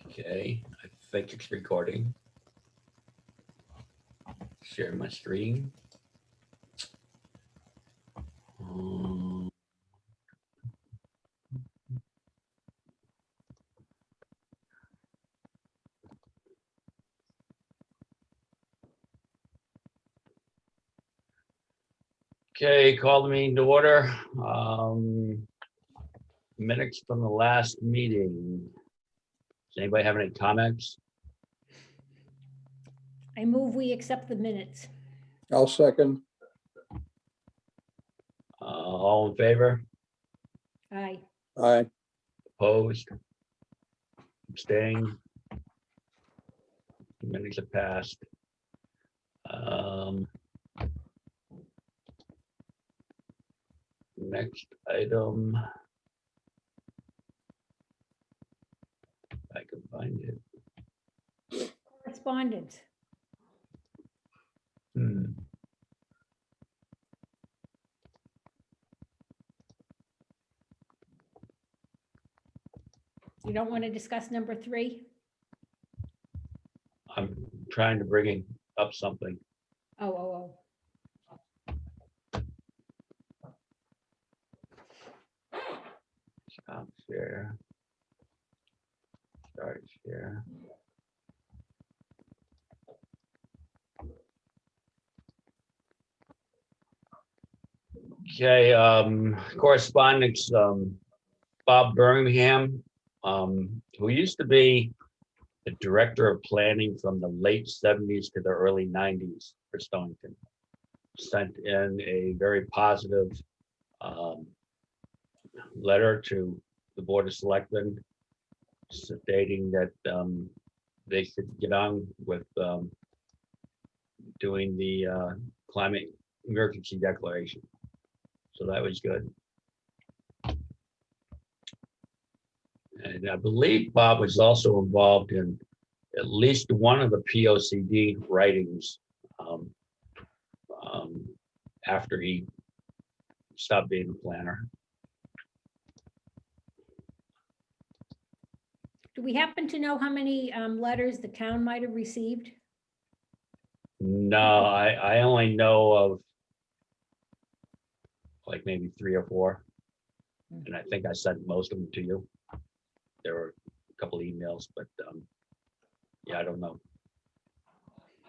Okay, I think it's recording. Share my screen. Um, Okay, call the meeting to order. Minutes from the last meeting. Does anybody have any comments? I move we accept the minutes. I'll second. All in favor? Aye. Aye. Opposed? Abstained? Minutes have passed. Next item. If I can find it. Correspondence. You don't want to discuss number 3? I'm trying to bring up something. Oh. Stop share. Start share. Okay, correspondence, Bob Birmingham, who used to be the director of planning from the late 70s to the early 90s for Stonington, sent in a very positive letter to the Board of Selectmen stating that they should get on with doing the climate emergency declaration. So that was good. And I believe Bob was also involved in at least one of the POCD writings after he stopped being a planner. Do we happen to know how many letters the town might have received? No, I only know of like maybe 3 or 4. And I think I sent most of them to you. There were a couple of emails, but yeah, I don't know.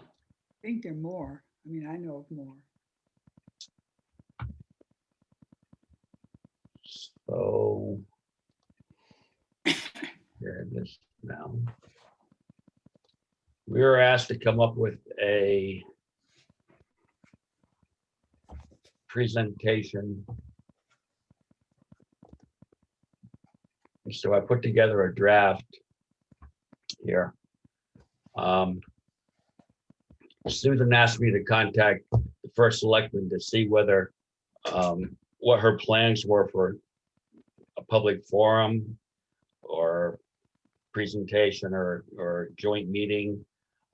I think there are more. I mean, I know of more. So there it is now. We were asked to come up with a presentation. So I put together a draft here. Susan asked me to contact the first selectman to see whether what her plans were for a public forum or presentation or joint meeting,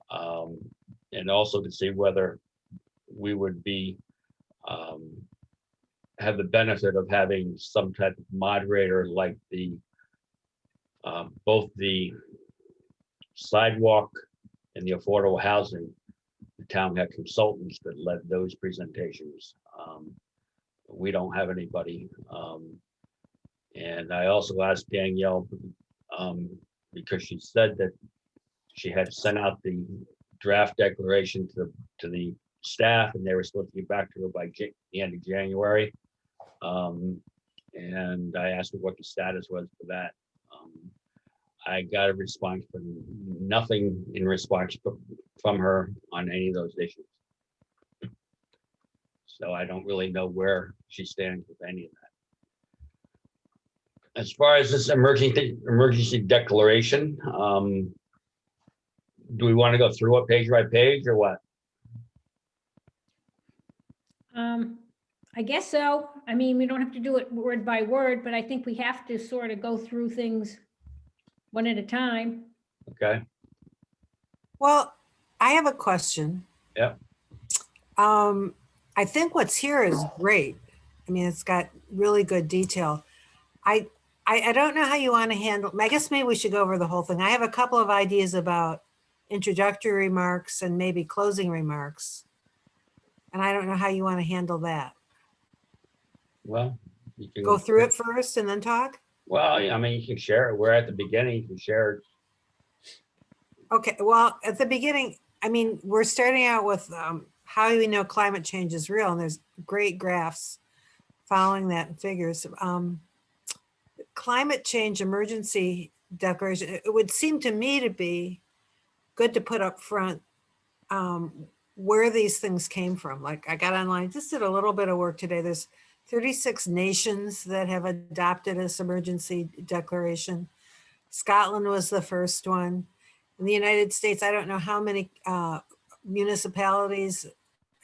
and also to see whether we would be have the benefit of having some type of moderator like the both the sidewalk and the affordable housing. The town had consultants that led those presentations. We don't have anybody. And I also asked Danielle, because she said that she had sent out the draft declaration to the staff and they were supposed to get back to her by the end of January. And I asked her what the status was for that. I got a response, but nothing in response from her on any of those issues. So I don't really know where she stands with any of that. As far as this emergency declaration, do we want to go through it page by page or what? I guess so. I mean, we don't have to do it word by word, but I think we have to sort of go through things one at a time. Okay. Well, I have a question. Yeah. I think what's here is great. I mean, it's got really good detail. I don't know how you want to handle, I guess maybe we should go over the whole thing. I have a couple of ideas about introductory remarks and maybe closing remarks. And I don't know how you want to handle that. Well, you can. Go through it first and then talk? Well, I mean, you can share it. We're at the beginning, you can share it. Okay, well, at the beginning, I mean, we're starting out with how do we know climate change is real? And there's great graphs following that and figures. Climate change emergency declaration, it would seem to me to be good to put up front where these things came from. Like I got online, just did a little bit of work today. There's 36 nations that have adopted this emergency declaration. Scotland was the first one. In the United States, I don't know how many municipalities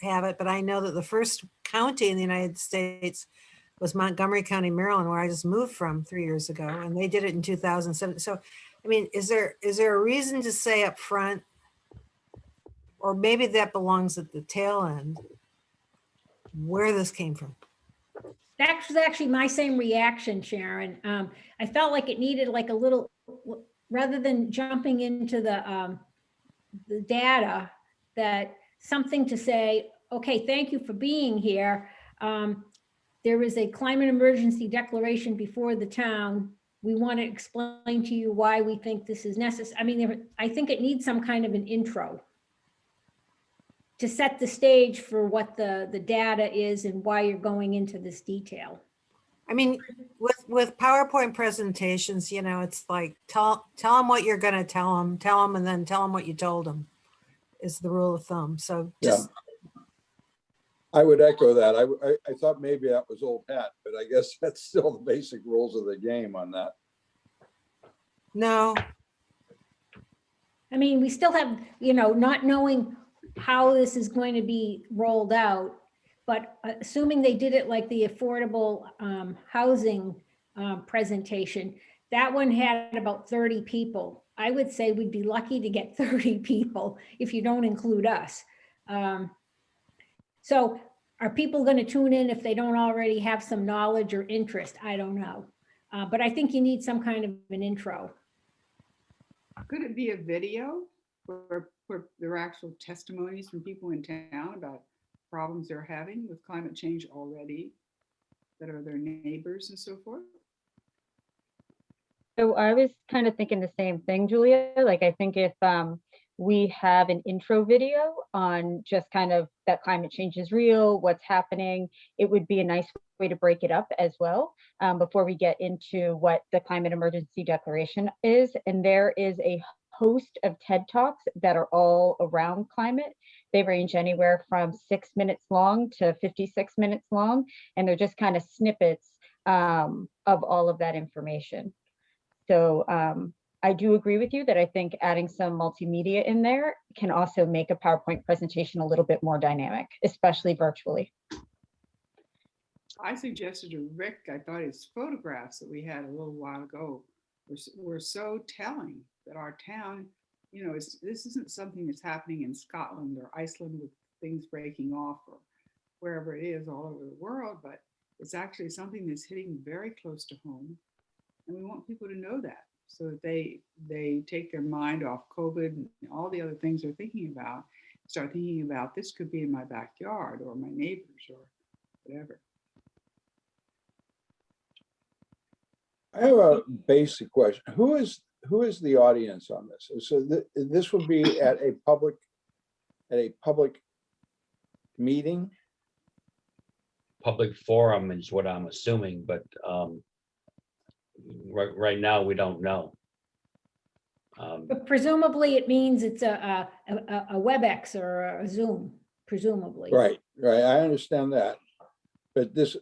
have it, but I know that the first county in the United States was Montgomery County, Maryland, where I just moved from 3 years ago, and they did it in 2007. So, I mean, is there a reason to say up front, or maybe that belongs at the tail end, where this came from? That was actually my same reaction, Sharon. I felt like it needed like a little, rather than jumping into the data, that something to say, okay, thank you for being here. There is a climate emergency declaration before the town. We want to explain to you why we think this is necessary. I mean, I think it needs some kind of an intro to set the stage for what the data is and why you're going into this detail. I mean, with PowerPoint presentations, you know, it's like, tell them what you're going to tell them, and then tell them what you told them is the rule of thumb. So just, I would echo that. I thought maybe that was old hat, but I guess that's still the basic rules of the game on that. no, I mean, we still have, you know, not knowing how this is going to be rolled out, but assuming they did it like the affordable housing presentation, that one had about 30 people. I would say we'd be lucky to get 30 people if you don't include us. So are people going to tune in if they don't already have some knowledge or interest? I don't know. But I think you need some kind of an intro. Could it be a video where there are actual testimonies from people in town about problems they're having with climate change already, that are their neighbors and so forth? So I was kind of thinking the same thing, Julia. Like, I think if we have an intro video on just kind of that climate change is real, what's happening, it would be a nice way to break it up as well before we get into what the climate emergency declaration is. And there is a host of TED Talks that are all around climate. They range anywhere from 6 minutes long to 56 minutes long, and they're just kind of snippets of all of that information. So I do agree with you that I think adding some multimedia in there can also make a PowerPoint presentation a little bit more dynamic, especially virtually. I suggested to Rick, I thought his photographs that we had a little while ago were so telling that our town, you know, this isn't something that's happening in Scotland or Iceland with things breaking off or wherever it is all over the world, but it's actually something that's hitting very close to home. And we want people to know that so that they take their mind off COVID and all the other things they're thinking about, start thinking about this could be in my backyard or my neighbors or whatever. I have a basic question. Who is the audience on this? So this would be at a public meeting? Public forum is what I'm assuming, but right now, we don't know. But presumably it means it's a WebEx or a Zoom, presumably. Right. I understand that. But this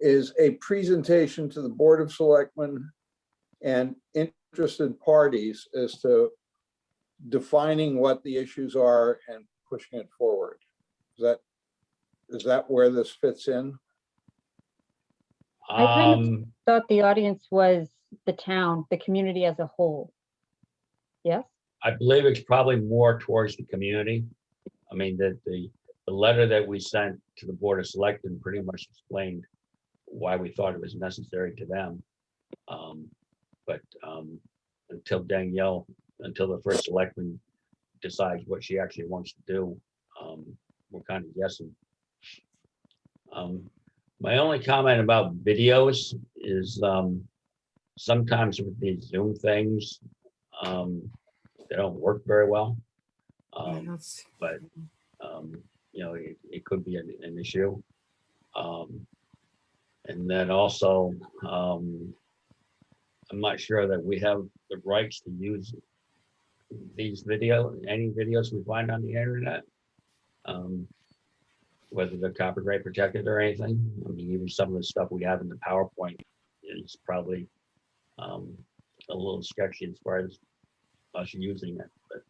is a presentation to the Board of Selectmen and interested parties as to defining what the issues are and pushing it forward. Is that where this fits in? I kind of thought the audience was the town, the community as a whole. Yes? I believe it's probably more towards the community. I mean, the letter that we sent to the Board of Selectmen pretty much explained why we thought it was necessary to them. But until the first selectman decides what she actually wants to do, we're kind of guessing. My only comment about videos is sometimes with these Zoom things, they don't work very well. But it could be an issue. And then also, I'm not sure that we have the rights to use any videos we find on the internet. Whether they're copyright protected or anything. I mean, even some of the stuff we have in the PowerPoint is probably a little sketchy as far as us using it, but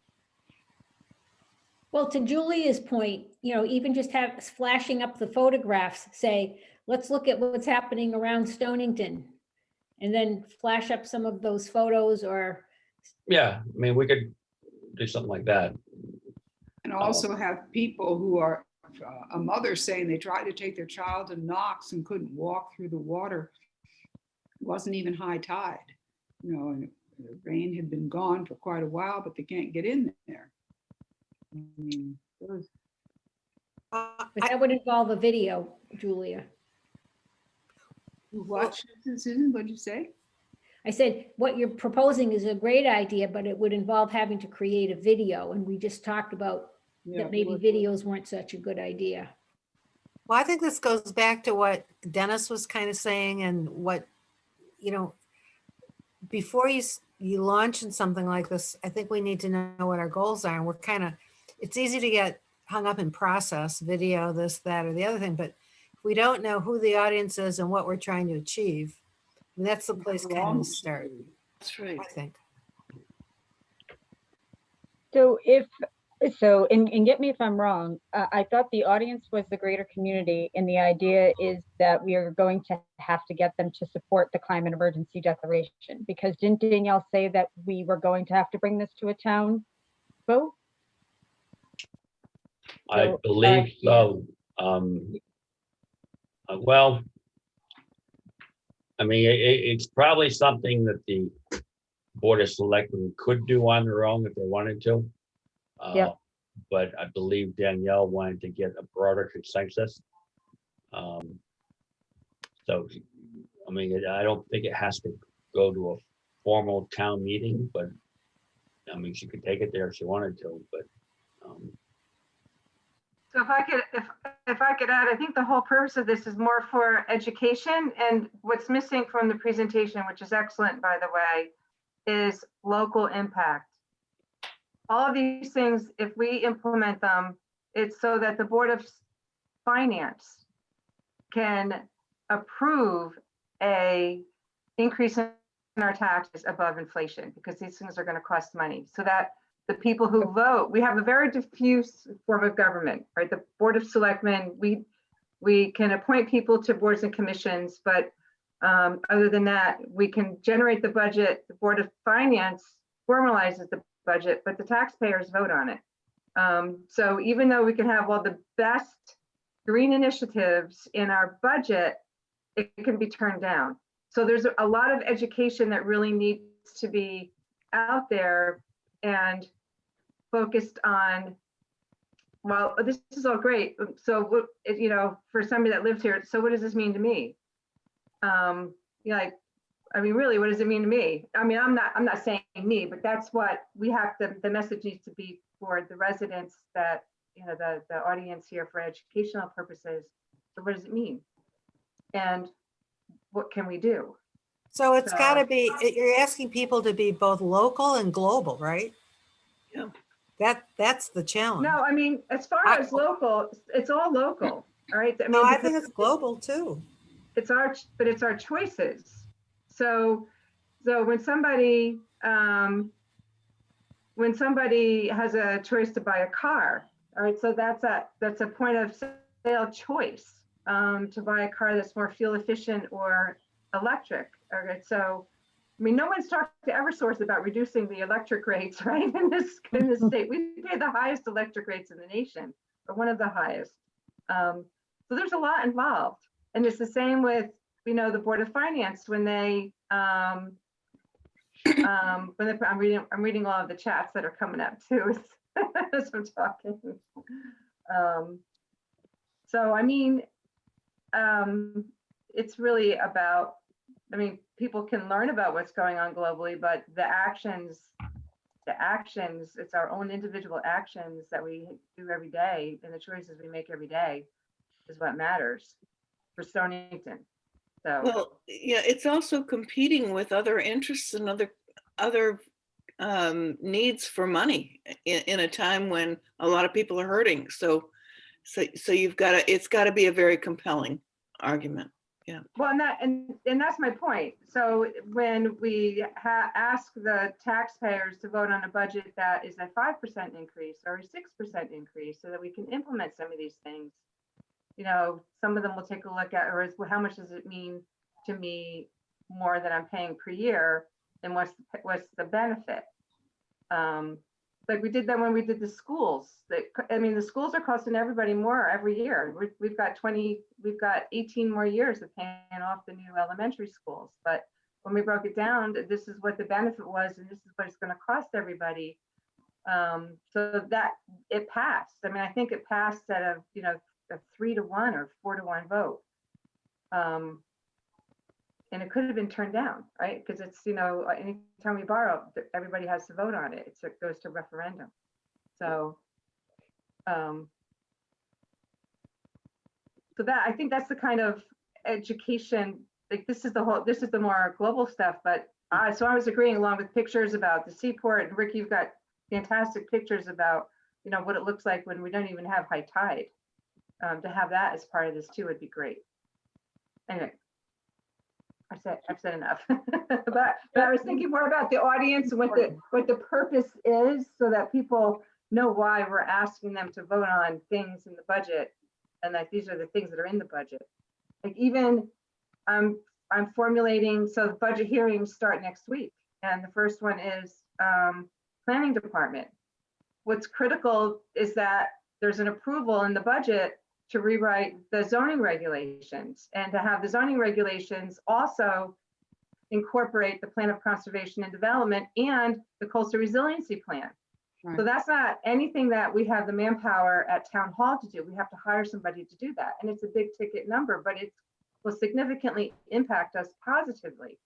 Well, to Julia's point, even just flashing up the photographs, say, let's look at what's happening around Stonington. And then flash up some of those photos or, yeah, I mean, we could do something like that. And also have people who are, a mother saying they tried to take their child to Knox and couldn't walk through the water. It wasn't even high tide, and the rain had been gone for quite a while, but they can't get in there. I mean, those- but that would involve a video, Julia. What, Susan, what'd you say? I said, what you're proposing is a great idea, but it would involve having to create a video. And we just talked about Yeah, that maybe what- videos weren't such a good idea. Well, I think this goes back to what Dennis was kind of saying and what, before you launch in something like this, I think we need to know what our goals are. And it's easy to get hung up in process, video, this, that, or the other thing. But if we don't know who the audience is and what we're trying to achieve, that's the place kind of Long to start, story. That's right. I think. So and get me if I'm wrong, I thought the audience was the greater community, and the idea is that we are going to have to get them to support the climate emergency declaration, because didn't Danielle say that we were going to have to bring this to a town vote? I So, believe so. Well, I mean, it's probably something that the Board of Selectmen could do on their own if they wanted to. Yeah. But I believe Danielle wanted to get a broader consensus. So, I mean, I don't think it has to go to a formal town meeting, but I mean, she could take it there if she wanted to, but So if I could add, I think the whole purpose of this is more for education, and what's missing from the presentation, which is excellent, by the way, is local impact. All of these things, if we implement them, it's so that the Board of Finance can approve a increase in our taxes above inflation, because these things are going to cost money, so that the people who vote, we have a very diffuse form of government, right? The Board of Selectmen, we can appoint people to boards and commissions, but other than that, we can generate the budget. The Board of Finance formalizes the budget, but the taxpayers vote on it. So even though we can have all the best green initiatives in our budget, it can be turned down. So there's a lot of education that really needs to be out there and focused on, well, this is all great. So what, for somebody that lives here, so what does this mean to me? I mean, really, what does it mean to me? I mean, I'm not saying me, but that's what we have to, the message needs to be for the residents that, the audience here for educational purposes. So what does it mean? And what can we do? So it's So- got to be, you're asking people to be both local and global, right? Yeah. That's the challenge. No, I mean, as far as local, it's all local, all right? No, I because think it's global too. it's our choices. So when somebody has a choice to buy a car, all right, so that's a point of sale choice, to buy a car that's more fuel efficient or electric. All right, so I mean, no one's talked to Eversource about reducing the electric rates, right? In this state, we pay the highest electric rates in the nation, or one of the highest. So there's a lot involved, and it's the same with the Board of Finance, when they, I'm reading all of the chats that are coming up too, as I'm talking. So, I mean, it's really about, I mean, people can learn about what's going on globally, but the actions, it's our own individual actions that we do every day and the choices we make every day is what matters for Stonington. So, Well, yeah, it's also competing with other interests and other needs for money in a time when a lot of people are hurting. So you've got to, it's got to be a very compelling argument. well, and that's my point. So when we ask the taxpayers to vote on a budget that is a 5% increase or a 6% increase so that we can implement some of these things, some of them will take a look at, or is, well, how much does it mean to me more than I'm paying per year? And what's the benefit? Like we did that when we did the schools. The schools are costing everybody more every year. We've got 18 more years of paying off the new elementary schools. But when we broke it down, this is what the benefit was, and this is what it's going to cost everybody. So that it passed. I mean, I think it passed at a 3-1 or 4-1 vote. And it could have been turned down, right? Because it's, anytime we borrow, everybody has to vote on it. It goes to referendum. So, so that, I think that's the kind of education, like this is the more global stuff, but so I was agreeing along with pictures about the seaport, and Rick, you've got fantastic pictures about, what it looks like when we don't even have high tide. To have that as part of this too would be great. Anyway. I've said enough, but I was thinking more about the audience and what the purpose is, so that people know why we're asking them to vote on things in the budget, and that these are the things that are in the budget. Like even I'm formulating, so the budget hearings start next week, and the first one is planning department. What's critical is that there's an approval in the budget to rewrite the zoning regulations, and to have the zoning regulations also incorporate the plan of conservation and development and the coastal resiliency plan. Right. So that's not anything that we have the manpower at town hall to do. We have to hire somebody to do that. And it's a big ticket number, but it will significantly impact us positively.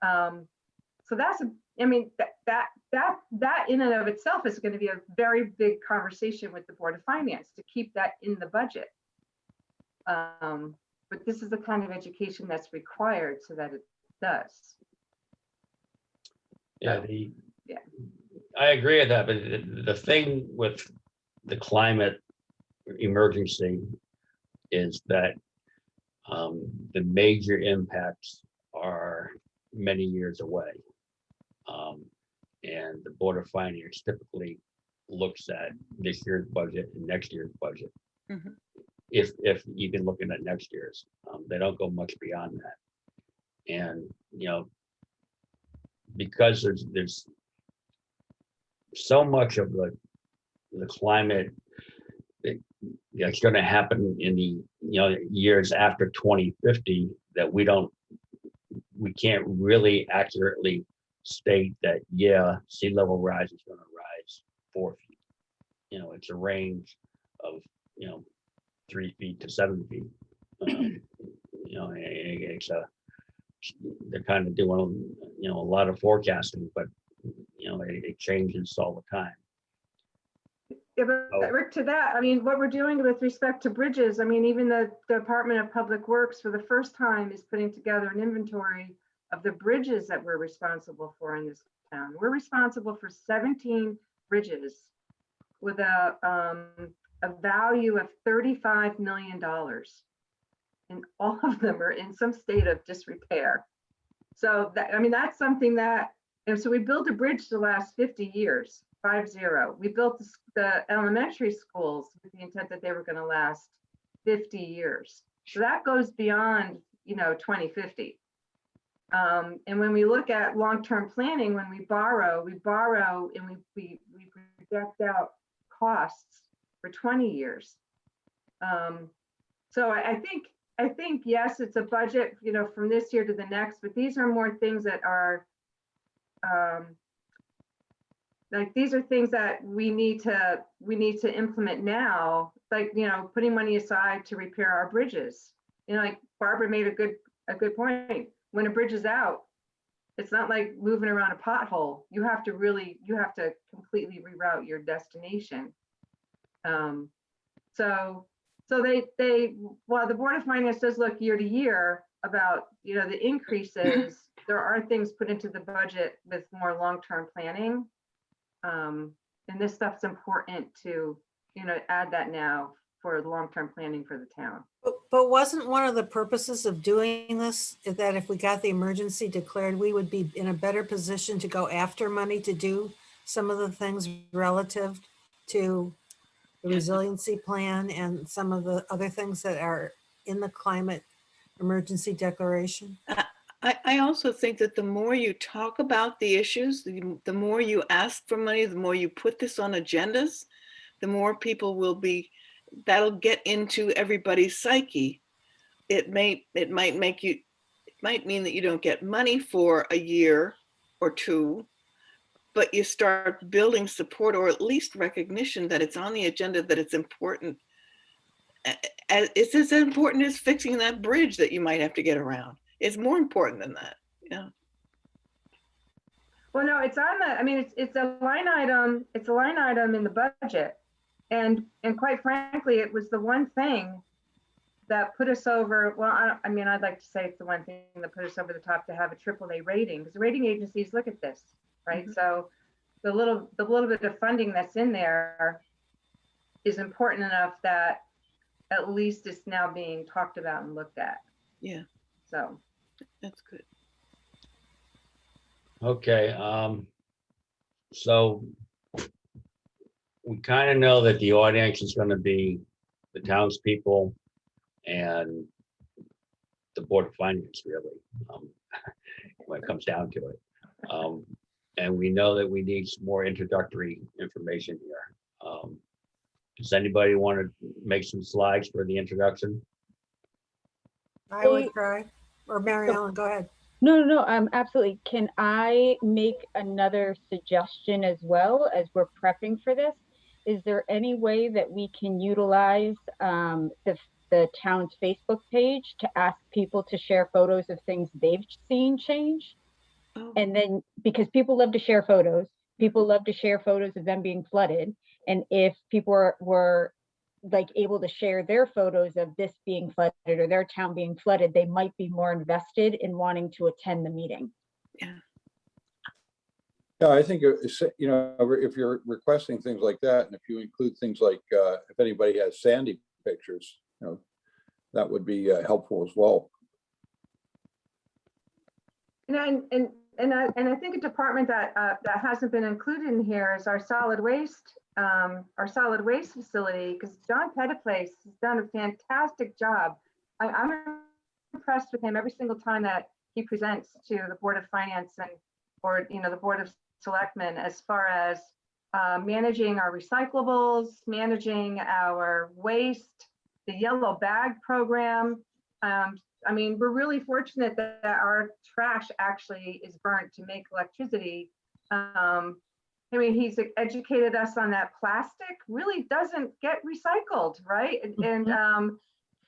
So that's, that in and of itself is going to be a very big conversation with the Board of Finance to keep that in the budget. But this is the kind of education that's required so that it does. Yeah, Yeah. I agree with that, but the thing with the climate emergency is that the major impacts are many years away. And the Board of Finance typically looks at this year's budget and next year's budget. Mhm. If even looking at next year's, they don't go much beyond that. And, because there's so much of the climate that's going to happen in the years after 2050 that we can't really accurately state that sea level rise is going to rise 4 feet. It's a range of 3 feet to 7 feet. They're kind of doing a lot of forecasting, but it changes all the time. Yeah, but Rick, to that, what we're doing with respect to bridges, even the Department of Public Works for the first time is putting together an inventory of the bridges that we're responsible for in this town. We're responsible for 17 bridges with a value of $35 million. And all of them are in some state of disrepair. So that's something that, and so we built a bridge to last 50 years, 50. We built the elementary schools with the intent that they were going to last 50 years. So that goes beyond, 2050. And when we look at long-term planning, when we borrow and we project out costs for 20 years. So I think I think, yes, it's a budget, from this year to the next, but these are more things that are, like, these are things that we need to implement now, like, putting money aside to repair our bridges. Like Barbara made a good point. When a bridge is out, it's not like moving around a pothole. You have to completely reroute your destination. So while the Board of Finance does look year to year about, the increases, there are things put into the budget with more long-term planning. And this stuff's important to, add that now for long-term planning for the town. But wasn't one of the purposes of doing this is that if we got the emergency declared, we would be in a better position to go after money to do some of the things relative to the resiliency plan and some of the other things that are in the climate emergency declaration? I also think that the more you talk about the issues, the more you ask for money, the more you put this on agendas, the more people will be, that'll get into everybody's psyche. It might mean that you don't get money for a year or two, but you start building support or at least recognition that it's on the agenda, that it's important. It's as important as fixing that bridge that you might have to get around. It's more important than that. Yeah. Well, no, it's it's a line item. It's a line item in the budget. And quite frankly, it was the one thing that put us over. Well, I'd like to say it's the one thing that put us over the top to have a AAA rating, because the rating agencies look at this, right? So the little bit of funding that's in there is important enough that at least it's now being talked about and looked at. Yeah. So That's good. Okay, so we kind of know that the audience is going to be the townspeople and the Board of Finance, really, when it comes down to it. And we know that we need some more introductory information here. Does anybody want to make some slides for the introduction? I would try. Or Mary Ellen, go ahead. No, absolutely. Can I make another suggestion as well as we're prepping for this? Is there any way that we can utilize the town's Facebook page to ask people to share photos of things they've seen change? Oh. And then, because people love to share photos of them being flooded. And if people were like able to share their photos of this being flooded or their town being flooded, they might be more invested in wanting to attend the meeting. Yeah. Yeah, I think, if you're requesting things like that, and if you include things like, if anybody has Sandy pictures, that would be helpful as well. And I think a department that hasn't been included in here is our solid waste facility, because John Pettiplace has done a fantastic job. I'm impressed with him every single time that he presents to the Board of Finance or the Board of Selectmen, as far as managing our recyclables, managing our waste, the yellow bag program. We're really fortunate that our trash actually is burnt to make electricity. He's educated us on that plastic really doesn't get recycled, right?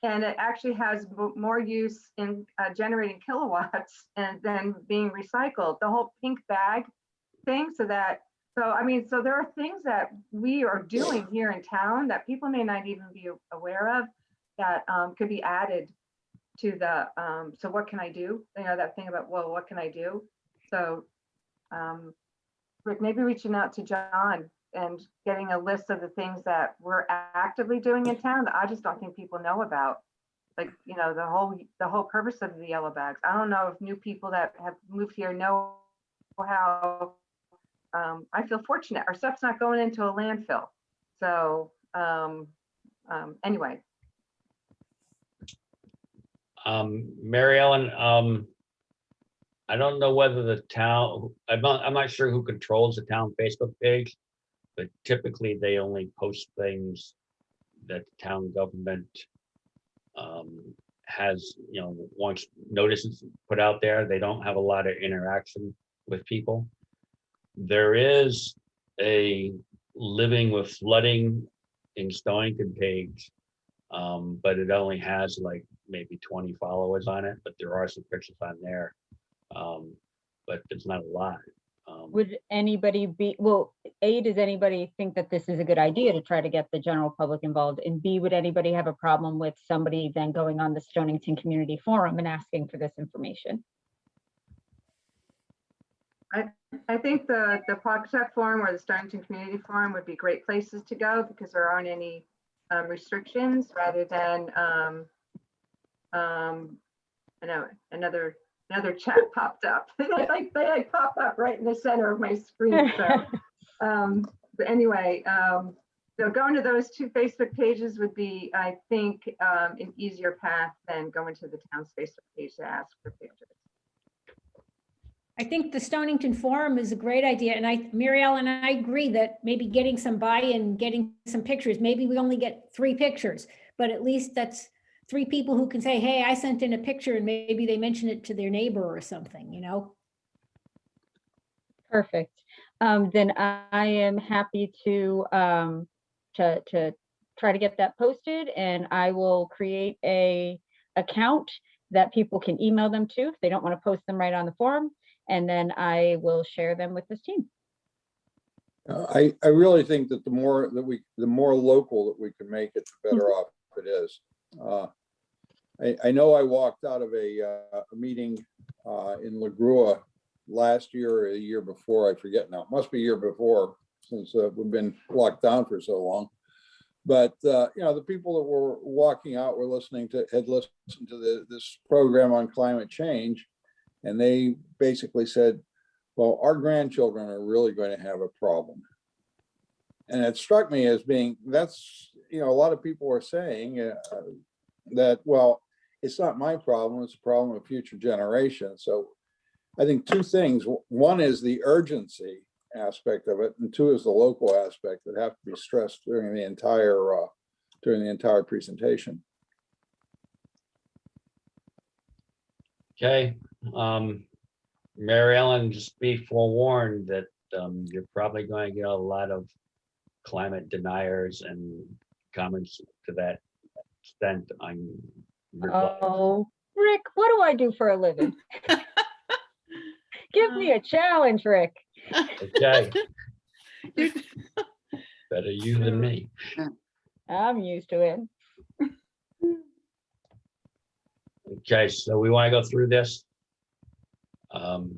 And it actually has more use in generating kilowatts and then being recycled. The whole pink bag thing, so there are things that we are doing here in town that people may not even be aware of that could be added to the so what can I do? That thing about, well, what can I do? So Rick, maybe reaching out to John and getting a list of the things that we're actively doing in town that I just don't think people know about. Like, the whole purpose of the yellow bags. I don't know if new people that have moved here know how. I feel fortunate. Our stuff's not going into a landfill. So anyway. Mary Ellen, I don't know whether the town, I'm not sure who controls the town Facebook page, but typically they only post things that the town government has, once notices put out there, they don't have a lot of interaction with people. There is a living with flooding in Stonington page, but it only has like maybe 20 followers on it, but there are some pictures on there. But it's not a lot. Would anybody be, well, A, does anybody think that this is a good idea to try to get the general public involved? And B, would anybody have a problem with somebody then going on the Stonington Community Forum and asking for this information? I think the Pawcatuck Forum or the Stonington Community Forum would be great places to go because there aren't any restrictions rather than, I know another chat popped up. They like pop up right in the center of my screen. So, but anyway, so going to those two Facebook pages would be, I think, an easier path than going to the town's Facebook page to ask for pictures. I think the Stonington Forum is a great idea. And Mary Ellen, I agree that maybe getting some buy-in, getting some pictures, maybe we only get 3 pictures, but at least that's 3 people who can say, hey, I sent in a picture, and maybe they mention it to their neighbor or something, Perfect. Then I am happy to try to get that posted, and I will create a account that people can email them to if they don't want to post them right on the forum. And then I will share them with this team. I really think that the more local that we can make it, the better off it is. I know I walked out of a meeting in La Grua last year or a year before, I forget now, it must be a year before since we've been locked down for so long. But the people that were walking out had listened to this program on climate change. And they basically said, well, our grandchildren are really going to have a problem. And it struck me as being, that's, a lot of people are saying that, well, it's not my problem, it's a problem of future generations. So I think 2 things. One is the urgency aspect of it, and 2 is the local aspect that have to be stressed during the entire presentation. Okay. Mary Ellen, just be forewarned that you're probably going to get a lot of climate deniers and comments to that extent on your blog. Oh, Rick, what do I do for a living? Give me a challenge, Rick. Okay. Better you than me. I'm used to it. Okay, so we want to go through this. The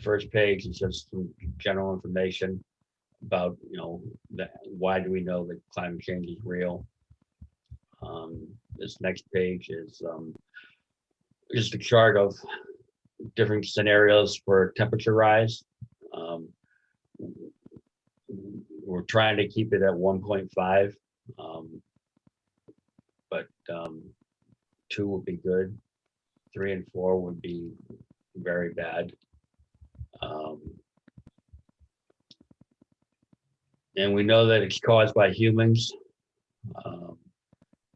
first page is just some general information about, why do we know that climate change is real? This next page is just a chart of different scenarios for temperature rise. We're trying to keep it at 1.5. But 2 would be good. 3 and 4 would be very bad. And we know that it's caused by humans.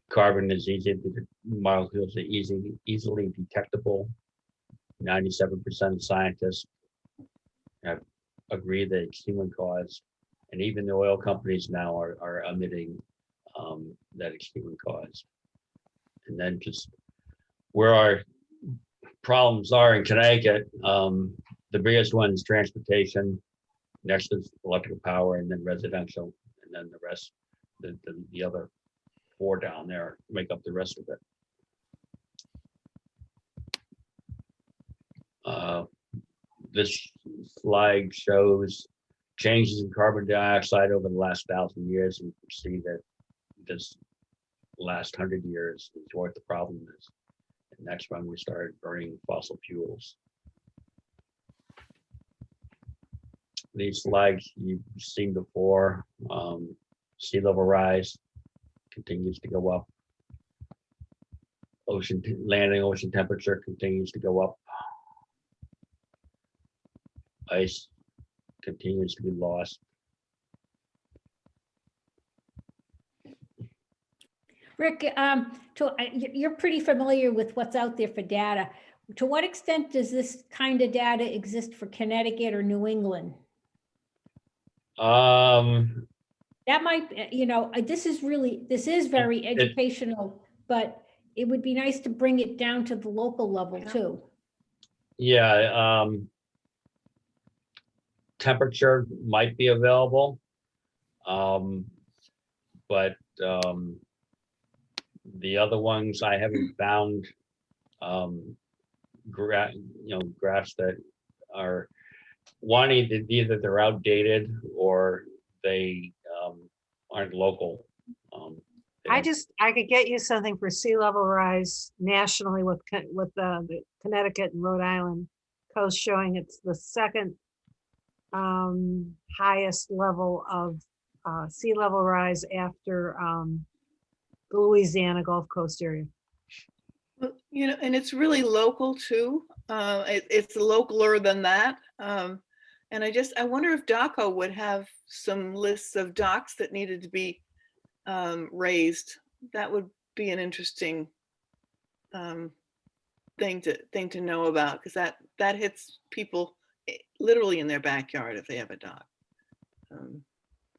Carbon is molecules are easily detectable. 97% of scientists have agreed that it's human caused. And even the oil companies now are admitting that it's human caused. And then just where our problems are in Connecticut, the biggest one is transportation, next is electrical power, and then residential, and then the rest, the other 4 down there make up the rest of it. This slide shows changes in carbon dioxide over the last 1,000 years, and you can see that this last 100 years is what the problem is. And that's when we started burning fossil fuels. These slides you've seen before. Sea level rise continues to go up. Landing ocean temperature continues to go up. Ice continues to be lost. Rick, you're pretty familiar with what's out there for data. To what extent does this kind of data exist for Connecticut or New England? That might, this is very educational, but it would be nice to bring it down to the local level Yeah. too. Yeah, temperature might be available. But the other ones I haven't found graphs that are either they're outdated or they aren't local. they I don't- could get you something for sea level rise nationally with the Connecticut and Rhode Island coast showing it's the second highest level of sea level rise after the Louisiana Gulf Coast area. Well, and it's really local too. It's localer than that. And I wonder if DACO would have some lists of docks that needed to be raised. That would be an interesting thing to know about, because that hits people literally in their backyard if they have a dock.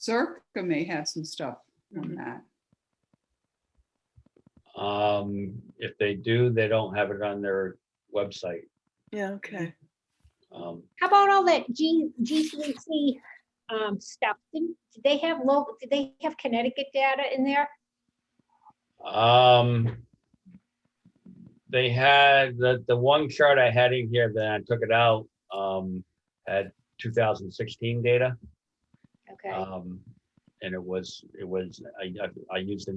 Zerka may have some stuff on that. If they do, they don't have it on their website. Yeah, okay. Um, How about all that GCC stuff? Did they have Connecticut data in there? They had the one chart I had in here that I took it out, had 2016 data. Okay. And I used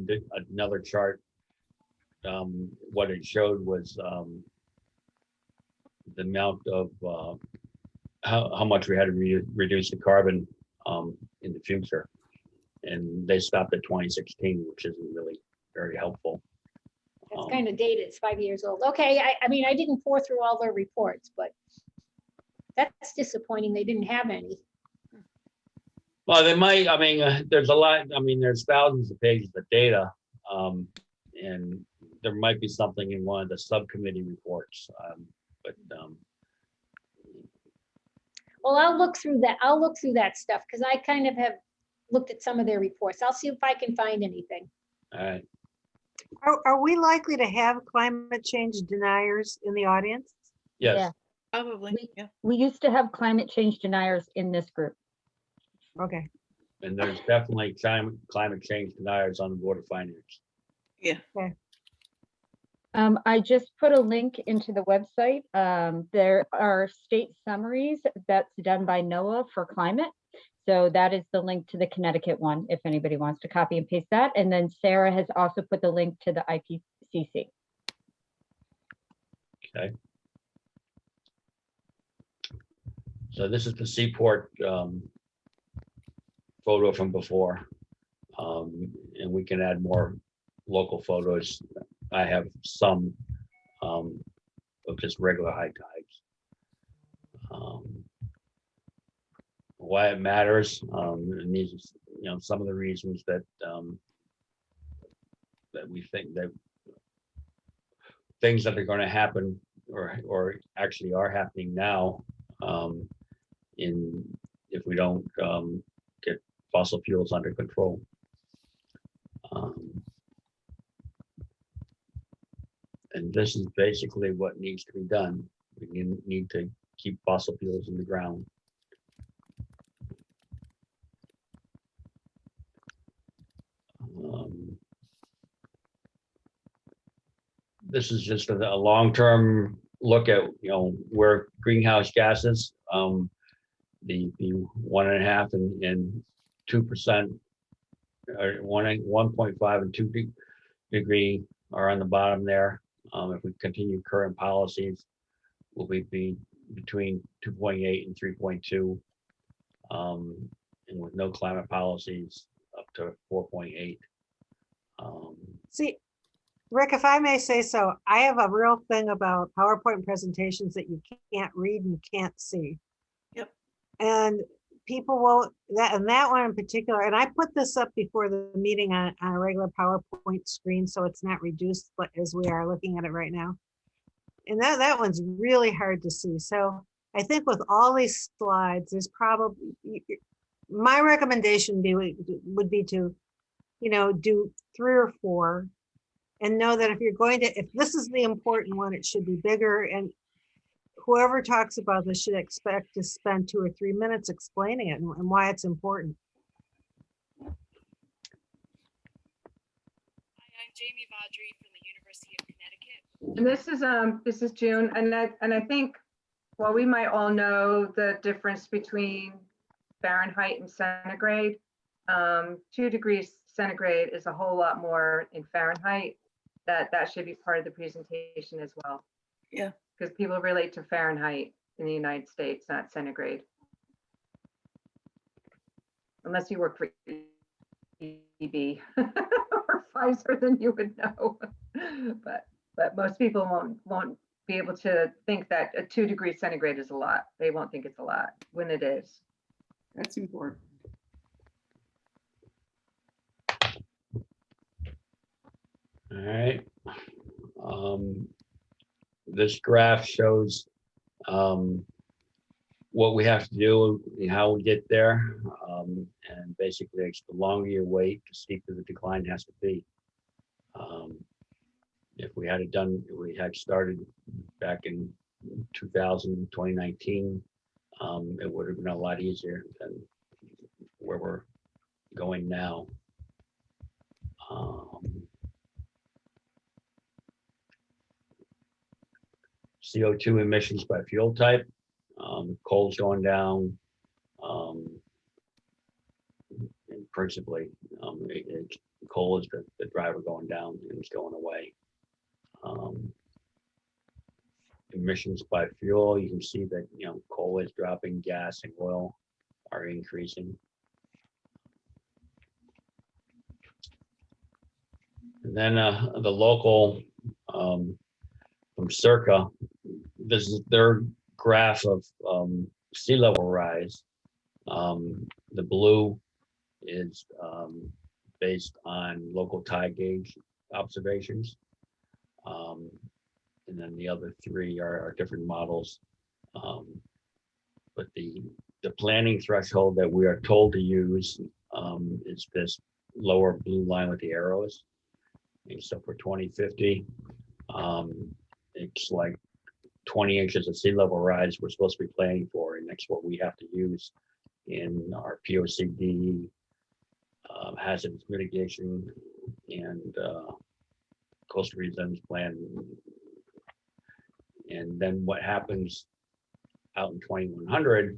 another chart. What it showed was the amount of how much we had to reduce the carbon in the future. And they stopped at 2016, which isn't really very helpful. It's kind of dated, it's 5 years old. Okay, I mean, I didn't pour through all their reports, but that's disappointing. They didn't have any. Well, they might, there's a lot, there's thousands of pages of data. And there might be something in one of the subcommittee reports, but Well, I'll look through that stuff because I kind of have looked at some of their reports. I'll see if I can find anything. all right. Are we likely to have climate change deniers in the audience? Yes, Yeah. Probably, yeah. We used to have climate change deniers in this group. Okay, and there's definitely climate change deniers on the Board of Finance. Yeah. I just put a link into the website. There are state summaries that's done by NOAA for climate. So that is the link to the Connecticut one, if anybody wants to copy and paste that. And then Sarah has also put the link to the IPCC. Okay. So this is the Seaport photo from before. And we can add more local photos. I have some of just regular high tides. Why it matters, and these, some of the reasons that that we think that things that are going to happen or actually are happening now, if we don't get fossil fuels under control. And this is basically what needs to be done. We need to keep fossil fuels in the ground. This is just a long-term look at, where greenhouse gases, the 1.5 and 2%, or 1.5 and 2 degree are on the bottom there. If we continue current policies, we'll be between 2.8 and 3.2. And with no climate policies, up to 4.8. see, Rick, if I may say so, I have a real thing about PowerPoint presentations that you can't read and can't see. Yep. And people will, that one in particular, and I put this up before the meeting on a regular PowerPoint screen, so it's not reduced, but as we are looking at it right now. And that one's really hard to see. So I think with all these slides, there's probably, my recommendation would be to, do 3 or 4 and know that if you're going to, if this is the important one, it should be bigger, and whoever talks about this should expect to spend 2 or 3 minutes explaining it and why it's important. Hi, I'm Jamie Vaudry from the University of Connecticut. And this is June, and I think, well, we might all know the difference between Fahrenheit and centigrade. 2 degrees centigrade is a whole lot more in Fahrenheit. That should be part of the presentation as well. Yeah. Because people relate to Fahrenheit in the United States, not centigrade. Unless you work for EB or Pfizer, then you would know. But most people won't be able to think that a 2 degrees centigrade is a lot. They won't think it's a lot when it is. That's important. All right. This graph shows what we have to do and how we get there. And basically, it's the longer you wait, the steeper the decline has to be. If we had it done, we had started back in 2019, it would have been a lot easier than where we're going now. CO2 emissions by fuel type, coal's going down, and principally, coal is the driver going down and it's going away. Emissions by fuel, you can see that, coal is dropping, gas and oil are increasing. And then the local from Circa, this is their graph of sea level rise. The blue is based on local tide gauge observations. And then the other 3 are different models. But the planning threshold that we are told to use is this lower blue line with the arrows. And so for 2050, it's like 20 inches of sea level rise we're supposed to be planning for, and that's what we have to use in our POCD, hazardous mitigation, and coastal resilience plan. And then what happens out in 2100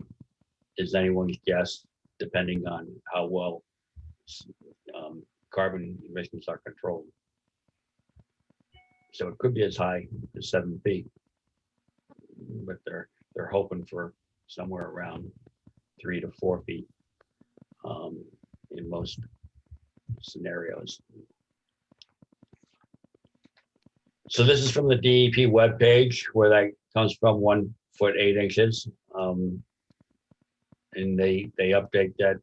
is anyone's guess, depending on how well carbon emissions are controlled. So it could be as high as 7 feet, but they're hoping for somewhere around 3 to 4 feet in most scenarios. So this is from the DEP webpage, where that comes from 1 foot 8 inches, and they update that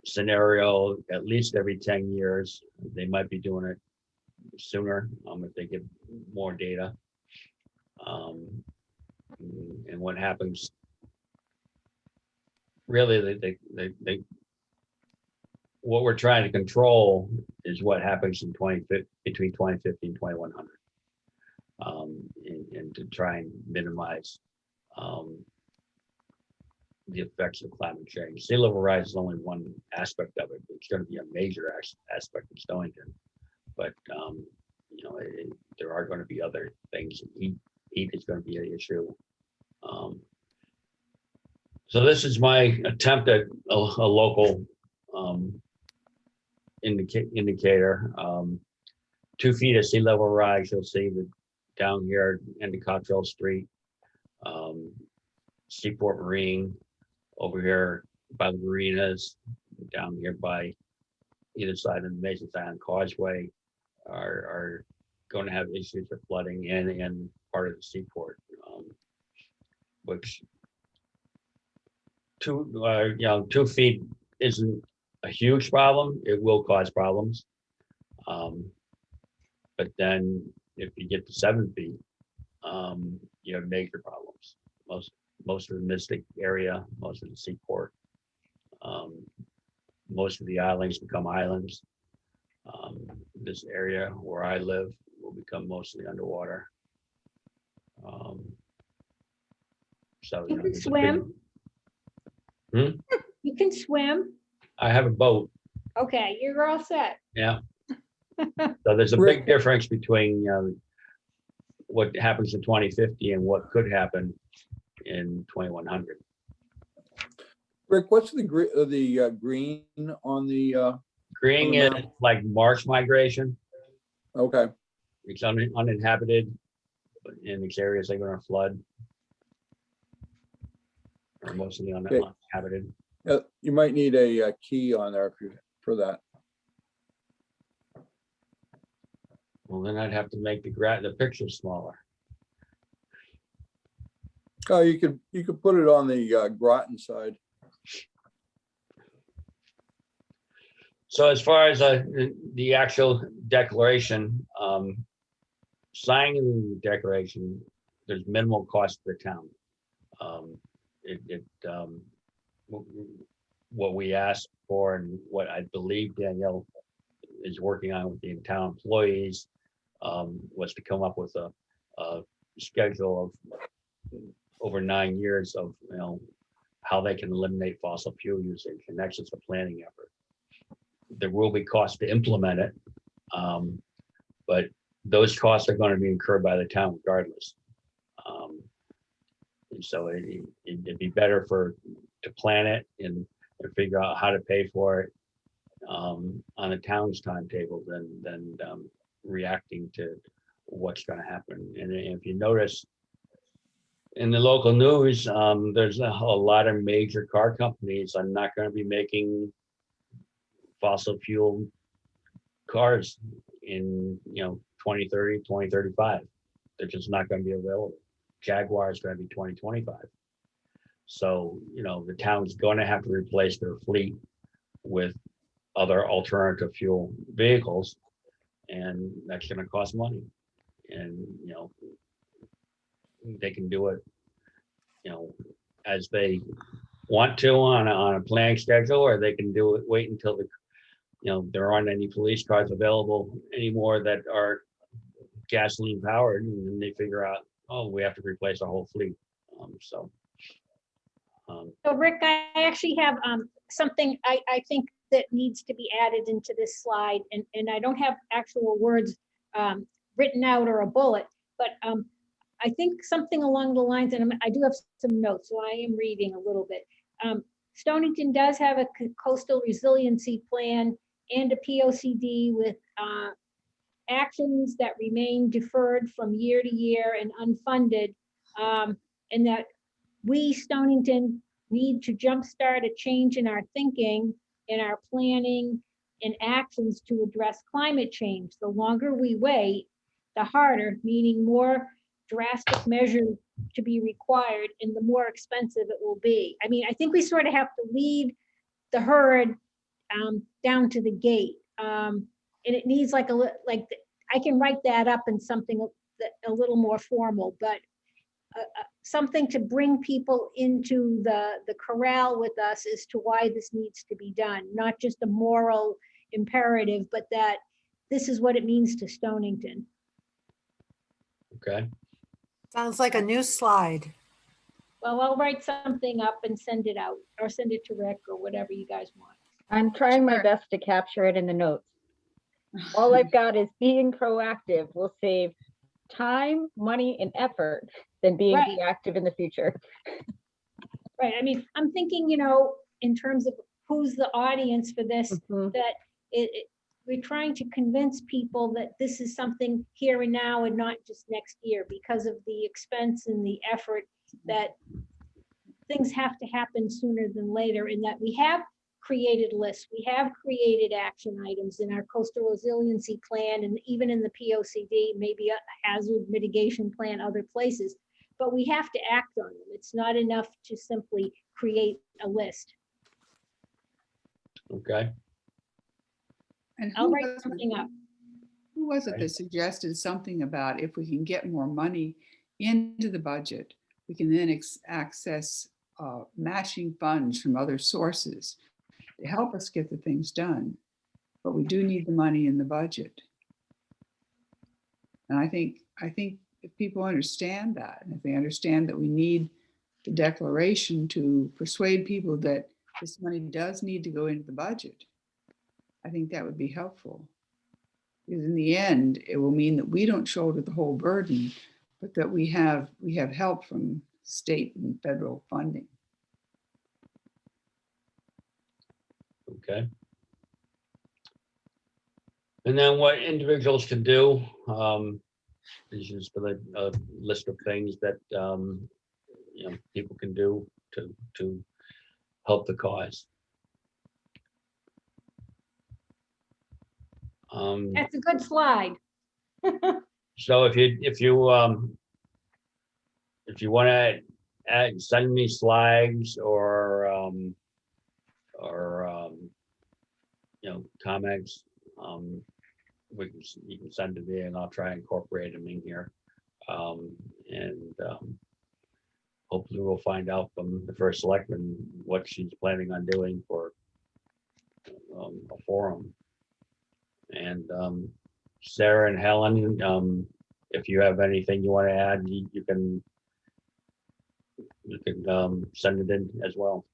scenario at least every 10 years. They might be doing it sooner if they get more data. And what happens, really, they what we're trying to control is what happens in between 2050 and 2100, and to try and minimize the effects of climate change. Sea level rise is only one aspect of it. It's going to be a major aspect of Stonington, but there are going to be other things. Heat is going to be an issue. So this is my attempt at a local indicator. 2 feet of sea level rise. You'll see that down here into Cottrell Street, Seaport Marine, over here by the marinas, down here by either side of the Masons Island Causeway, are going to have issues with flooding and part of the seaport, which 2 feet isn't a huge problem. It will cause problems. But then if you get to 7 feet, you have major problems. Most of the Mystic area, most of the Seaport, most of the islands become islands. This area where I live will become mostly underwater. So, You can there's a big- swim. You can swim. I have a boat, Okay, you're all set. yeah. So there's a Rick- big difference between what happens in 2050 and what could happen in 2100. Rick, what's the green on the, Green On the is map. like marsh migration. okay, It's uninhabited, but in these areas they're gonna flood. Or mostly Okay. uninhabited. you might need a key on there for that. Well, then I'd have to make the picture smaller. Oh, you could put it on the Groton side. So as far as the actual declaration, signing the declaration, there's minimal cost to the town. What we asked for and what I believe Danielle is working on with the town employees was to come up with a schedule of over 9 years of, how they can eliminate fossil fuel usage, and that's just a planning effort. There will be costs to implement it, but those costs are going to be incurred by the town regardless. And so it'd be better to plan it and figure out how to pay for it on the town's timetable than reacting to what's going to happen. And if you notice in the local news, there's a lot of major car companies are not going to be making fossil fuel cars in 2030, 2035. They're just not going to be available. Jaguar is going to be 2025. So, the town's going to have to replace their fleet with other alternative fuel vehicles, and that's going to cost money. And, they can do it, as they want to on a planning schedule, or they can do it, wait until there aren't any police cars available anymore that are gasoline powered, and then they figure out, oh, we have to replace our whole fleet. So Rick, I actually have something I think that needs to be added into this slide, and I don't have actual words written out or a bullet, but I think something along the lines, and I do have some notes, so I am reading a little bit. Stonington does have a coastal resiliency plan and a POCD with actions that remain deferred from year to year and unfunded, and that we, Stonington, need to jumpstart a change in our thinking, in our planning and actions to address climate change. The longer we wait, the harder, meaning more drastic measures to be required and the more expensive it will be. I mean, I think we sort of have to lead the herd down to the gate. And it needs I can write that up in something a little more formal, but something to bring people into the corral with us as to why this needs to be done, not just a moral imperative, but that this is what it means to Stonington. okay. Sounds like a new slide. Well, I'll write something up and send it out, or send it to Rick, or whatever you guys want. I'm trying my Sure. best to capture it in the notes. All I've got is being proactive will save time, money, and effort than being Right. reactive in the future. Right, I mean, I'm thinking, in terms of who's the audience for this, Mhm. that we're trying to convince people that this is something here and now and not just next year, because of the expense and the effort, that things have to happen sooner than later, and that we have created lists, we have created action items in our coastal resiliency plan, and even in the POCD, maybe a hazard mitigation plan, other places, but we have to act on them. It's not enough to simply create a list. Okay, And I'll who write was it- something up. Who was it Right. that suggested something about if we can get more money into the budget, we can then access matching funds from other sources to help us get the things done. But we do need the money in the budget. And I think if people understand that, and if they understand that we need the declaration to persuade people that this money does need to go into the budget, I think that would be helpful. Because in the end, it will mean that we don't shoulder the whole burden, but that we have help from state and federal funding. okay. And then what individuals can do, is just for the list of things that, people can do to help the cause. That's a good slide. So if you want to send me slides or comments, you can send it in and I'll try and incorporate them in here. Hopefully we'll find out from the first selectman what she's planning on doing for a forum. And Sarah and Helen, if you have anything you want to add, you can send it in as well.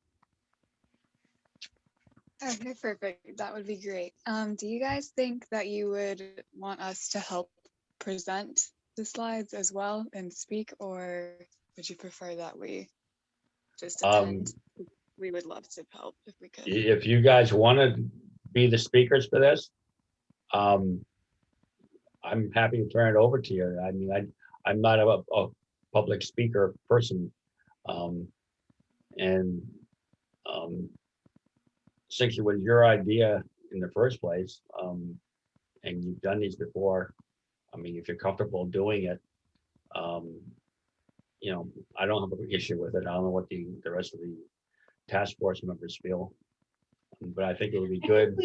Okay, perfect. That would be great. Do you guys think that you would want us to help present the slides as well and speak, or would you prefer that we just attend? We would love to help if we could. If you guys want to be the speakers for this, I'm happy to turn it over to you. I mean, I'm not a public speaker person. Since it was your idea in the first place, and you've done these before, I mean, if you're comfortable doing it, I don't have an issue with it. I don't know what the rest of the task force members feel, but I think it would be good.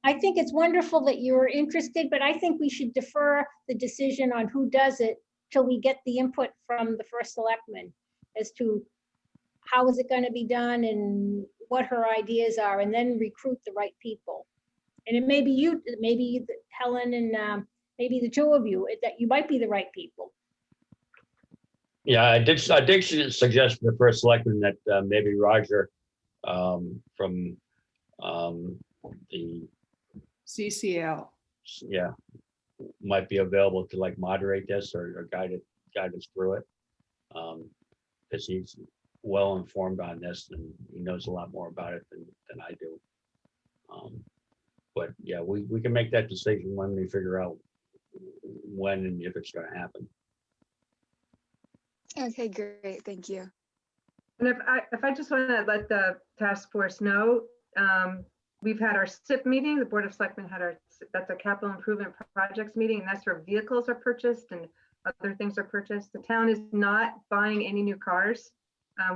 I think it's wonderful that you're interested, but I think we should defer the decision on who does it till we get the input from the first selectman as to how is it going to be done and what her ideas are, and then recruit the right people. And it may be you, maybe Helen, and maybe the two of you, that you might be the right people. Yeah, I did suggest to the first selectman that maybe Roger from the CCL. might be available to like moderate this or guide us through it. Because he's well informed on this and he knows a lot more about it than I do. But yeah, we can make that decision when we figure out when and if it's gonna happen. Okay, great. Thank you. And if I just want to let the task force know, we've had our SIP meeting, the Board of Selectmen that's a capital improvement projects meeting, and that's where vehicles are purchased and other things are purchased. The town is not buying any new cars.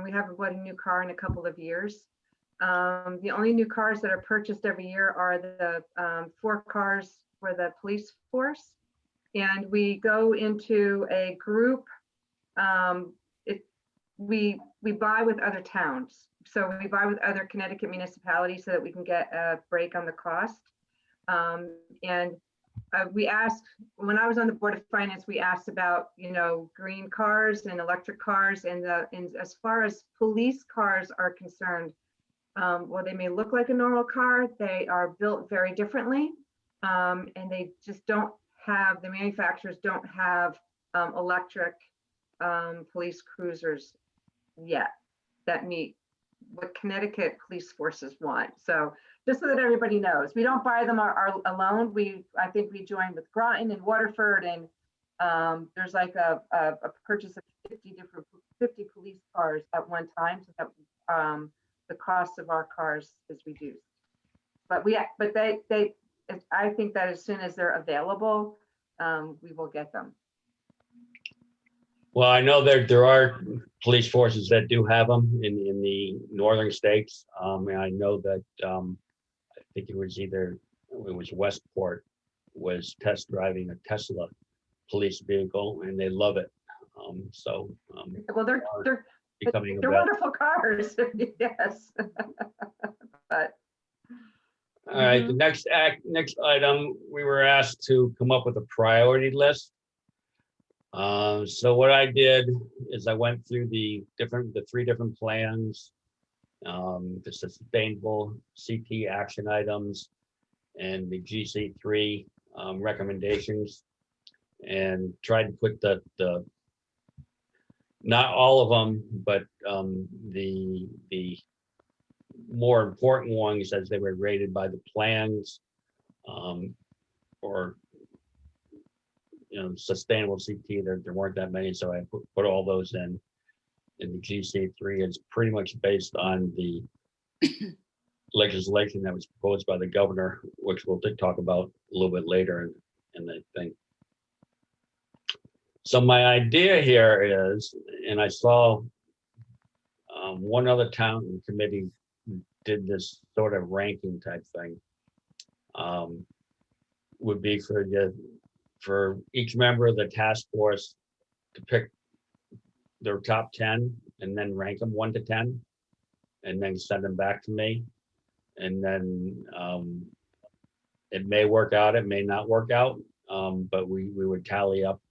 We haven't bought a new car in a couple of years. The only new cars that are purchased every year are the 4 cars for the police force. And we go into a group, we buy with other towns. So we buy with other Connecticut municipalities so that we can get a break on the cost. We asked, when I was on the Board of Finance, we asked about, green cars and electric cars, and as far as police cars are concerned, well, they may look like a normal car, they are built very differently, and they just don't have, the manufacturers don't have electric police cruisers yet that meet what Connecticut police forces want. So just so that everybody knows, we don't buy them alone. I think we joined with Groton and Waterford, and there's like a purchase of 50 police cars at one time, so that the cost of our cars is reduced. But I think that as soon as they're available, we will get them. Well, I know there are police forces that do have them in the northern states. And I know that, I think it was Westport was test driving a Tesla police vehicle and they love it. Well, they're Becoming they're available. wonderful cars, yes. But All right, the next item, we were asked to come up with a priority list. So what I did is I went through the 3 different plans, the sustainable CT action items and the GC3 recommendations, and tried to put the not all of them, but the more important ones as they were rated by the plans, or sustainable CT. There weren't that many, so I put all those in the GC3. It's pretty much based on the legislation that was proposed by the governor, which we'll talk about a little bit later in the thing. So my idea here is, and I saw one other town committee did this sort of ranking type thing, would be for each member of the task force to pick their top 10 and then rank them 1 to 10 and then send them back to me. And then it may work out, it may not work out, but we would tally up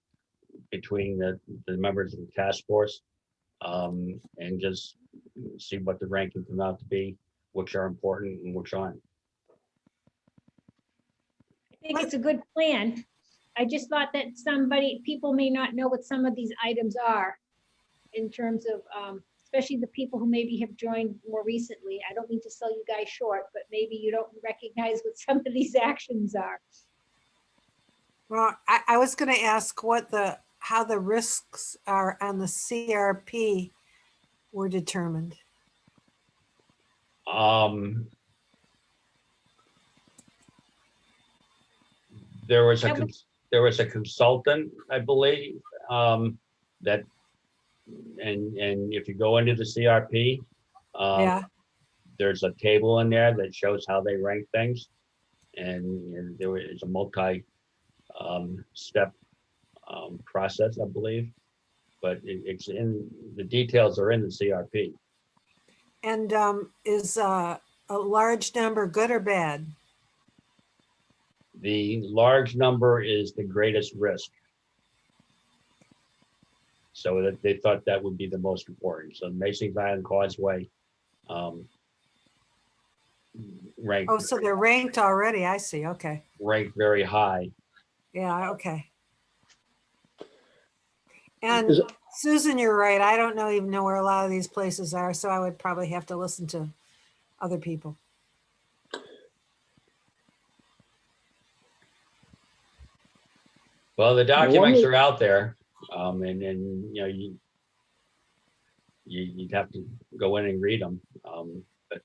between the members of the task force, and just see what the ranking come out to be, which are important and which aren't. I think it's a good plan. I just thought that people may not know what some of these items are in terms of, especially the people who maybe have joined more recently. I don't mean to sell you guys short, but maybe you don't recognize what some of these actions are. Well, I was going to ask how the risks are on the CRP were determined. There was a consultant, I believe, that, and if you go into the CRP, Yeah, there's a table in there that shows how they rank things, and there is a multi step process, I believe, but it's in the details are in the CRP. and is a large number good or bad? The large number is the greatest risk. So that they thought that would be the most important. So Mason's Island Causeway ranked. Oh, so they're ranked already. I see. Okay. Ranked very high. Yeah, okay. And Is it- Susan, you're right. I don't even know where a lot of these places are, so I would probably have to listen to other people. Well, the documents wonder- are out there, and you'd have to go in and read them. But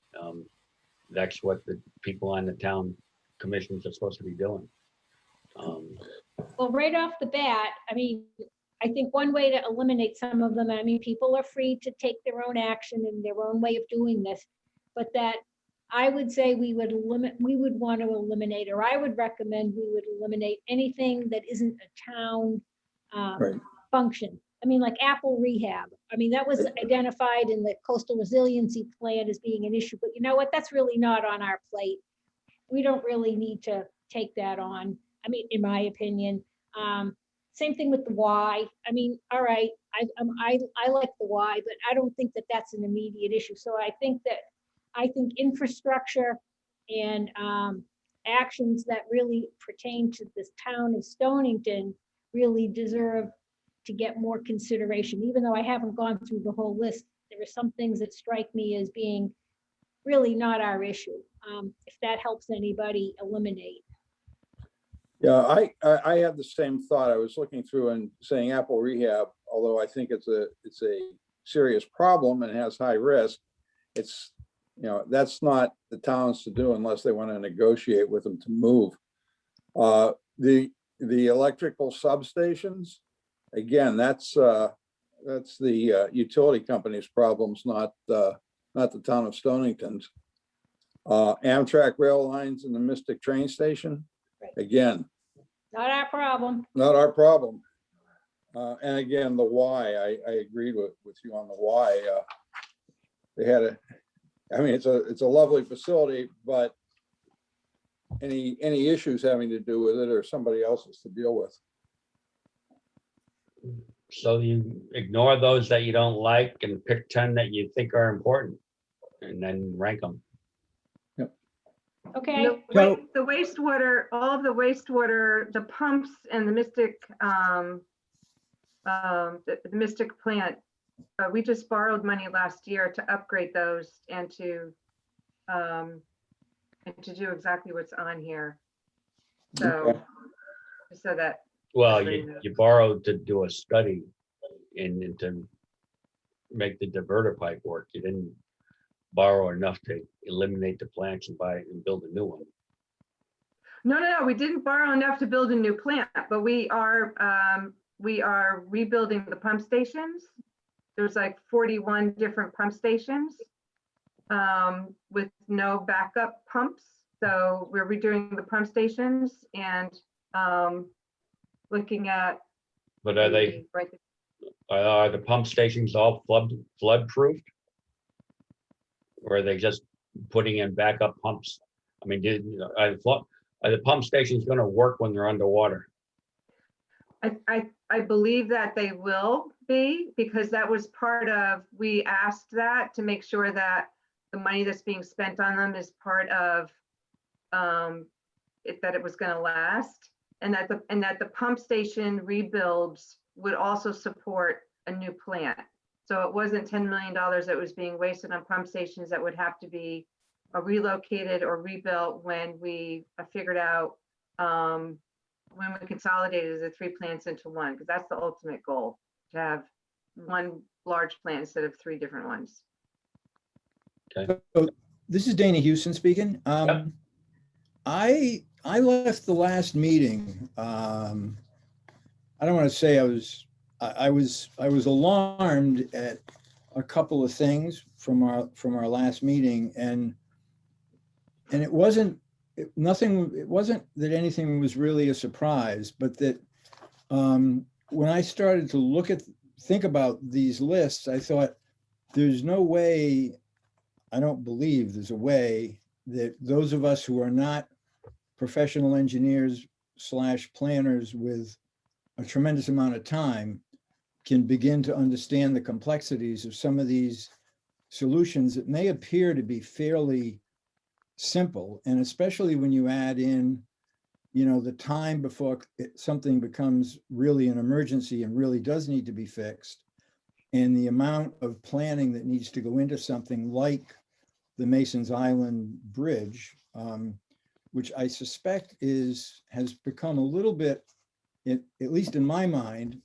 that's what the people on the town commissions are supposed to be doing. Well, right off the bat, I mean, I think one way to eliminate some of them, I mean, people are free to take their own action and their own way of doing this, but that I would say we would want to eliminate, or I would recommend we would eliminate anything that isn't a town Right. function. I mean, like Apple Rehab. I mean, that was identified in the coastal resiliency plan as being an issue, but you know what? That's really not on our plate. We don't really need to take that on. I mean, in my opinion, same thing with the Y. I mean, all right, I like the Y, but I don't think that that's an immediate issue. So I think infrastructure and actions that really pertain to this town of Stonington really deserve to get more consideration. Even though I haven't gone through the whole list, there are some things that strike me as being really not our issue. If that helps anybody eliminate. Yeah, I had the same thought. I was looking through and saying Apple Rehab, although I think it's a serious problem and has high risk. It's, that's not the towns to do unless they want to negotiate with them to move. The electrical substations, again, that's That's the utility company's problems, not the town of Stonington's. Amtrak rail lines and the Mystic train station, Right. again, Not our problem. not our problem. And again, the why, I agreed with you on the why. They had I mean, it's a lovely facility, but any issues having to do with it or somebody else's to deal with. So you ignore those that you don't like and pick 10 that you think are important and then rank them. Okay, The wastewater, all of the wastewater, the pumps and the Mystic, the Mystic plant, we just borrowed money last year to upgrade those and to do exactly what's on here. Okay. So that, Well, Everybody knows. you borrowed to do a study and to make the diverter pipe work. You didn't borrow enough to eliminate the plants and buy and build a new one. no, we didn't borrow enough to build a new plant, but we are rebuilding the pump stations. There's like 41 different pump stations with no backup pumps. So we're redoing the pump stations and looking at. But are the pump stations all flood proofed? Or are they just putting in backup pumps? I mean, are the pump stations going to work when they're underwater? I believe that they will be, because that was part of, we asked that to make sure that the money that's being spent on them is part of that it was going to last, and that the pump station rebuilds would also support a new plant. So it wasn't $10 million that was being wasted on pump stations that would have to be relocated or rebuilt when we figured out when we consolidated the 3 plants into one, because that's the ultimate goal, to have one large plant instead of 3 different ones. So this is Dana Houston speaking. I left the last meeting. I don't want to say I was alarmed at a couple of things from our last meeting, and it wasn't that anything was really a surprise, but that when I started to think about these lists, I thought there's no way, I don't believe there's a way that those of us who are not professional engineers / planners with a tremendous amount of time can begin to understand the complexities of some of these solutions that may appear to be fairly simple. And especially when you add in, the time before something becomes really an emergency and really does need to be fixed, and the amount of planning that needs to go into something like the Masons Island Bridge, which I suspect has become a little bit, at least in my mind,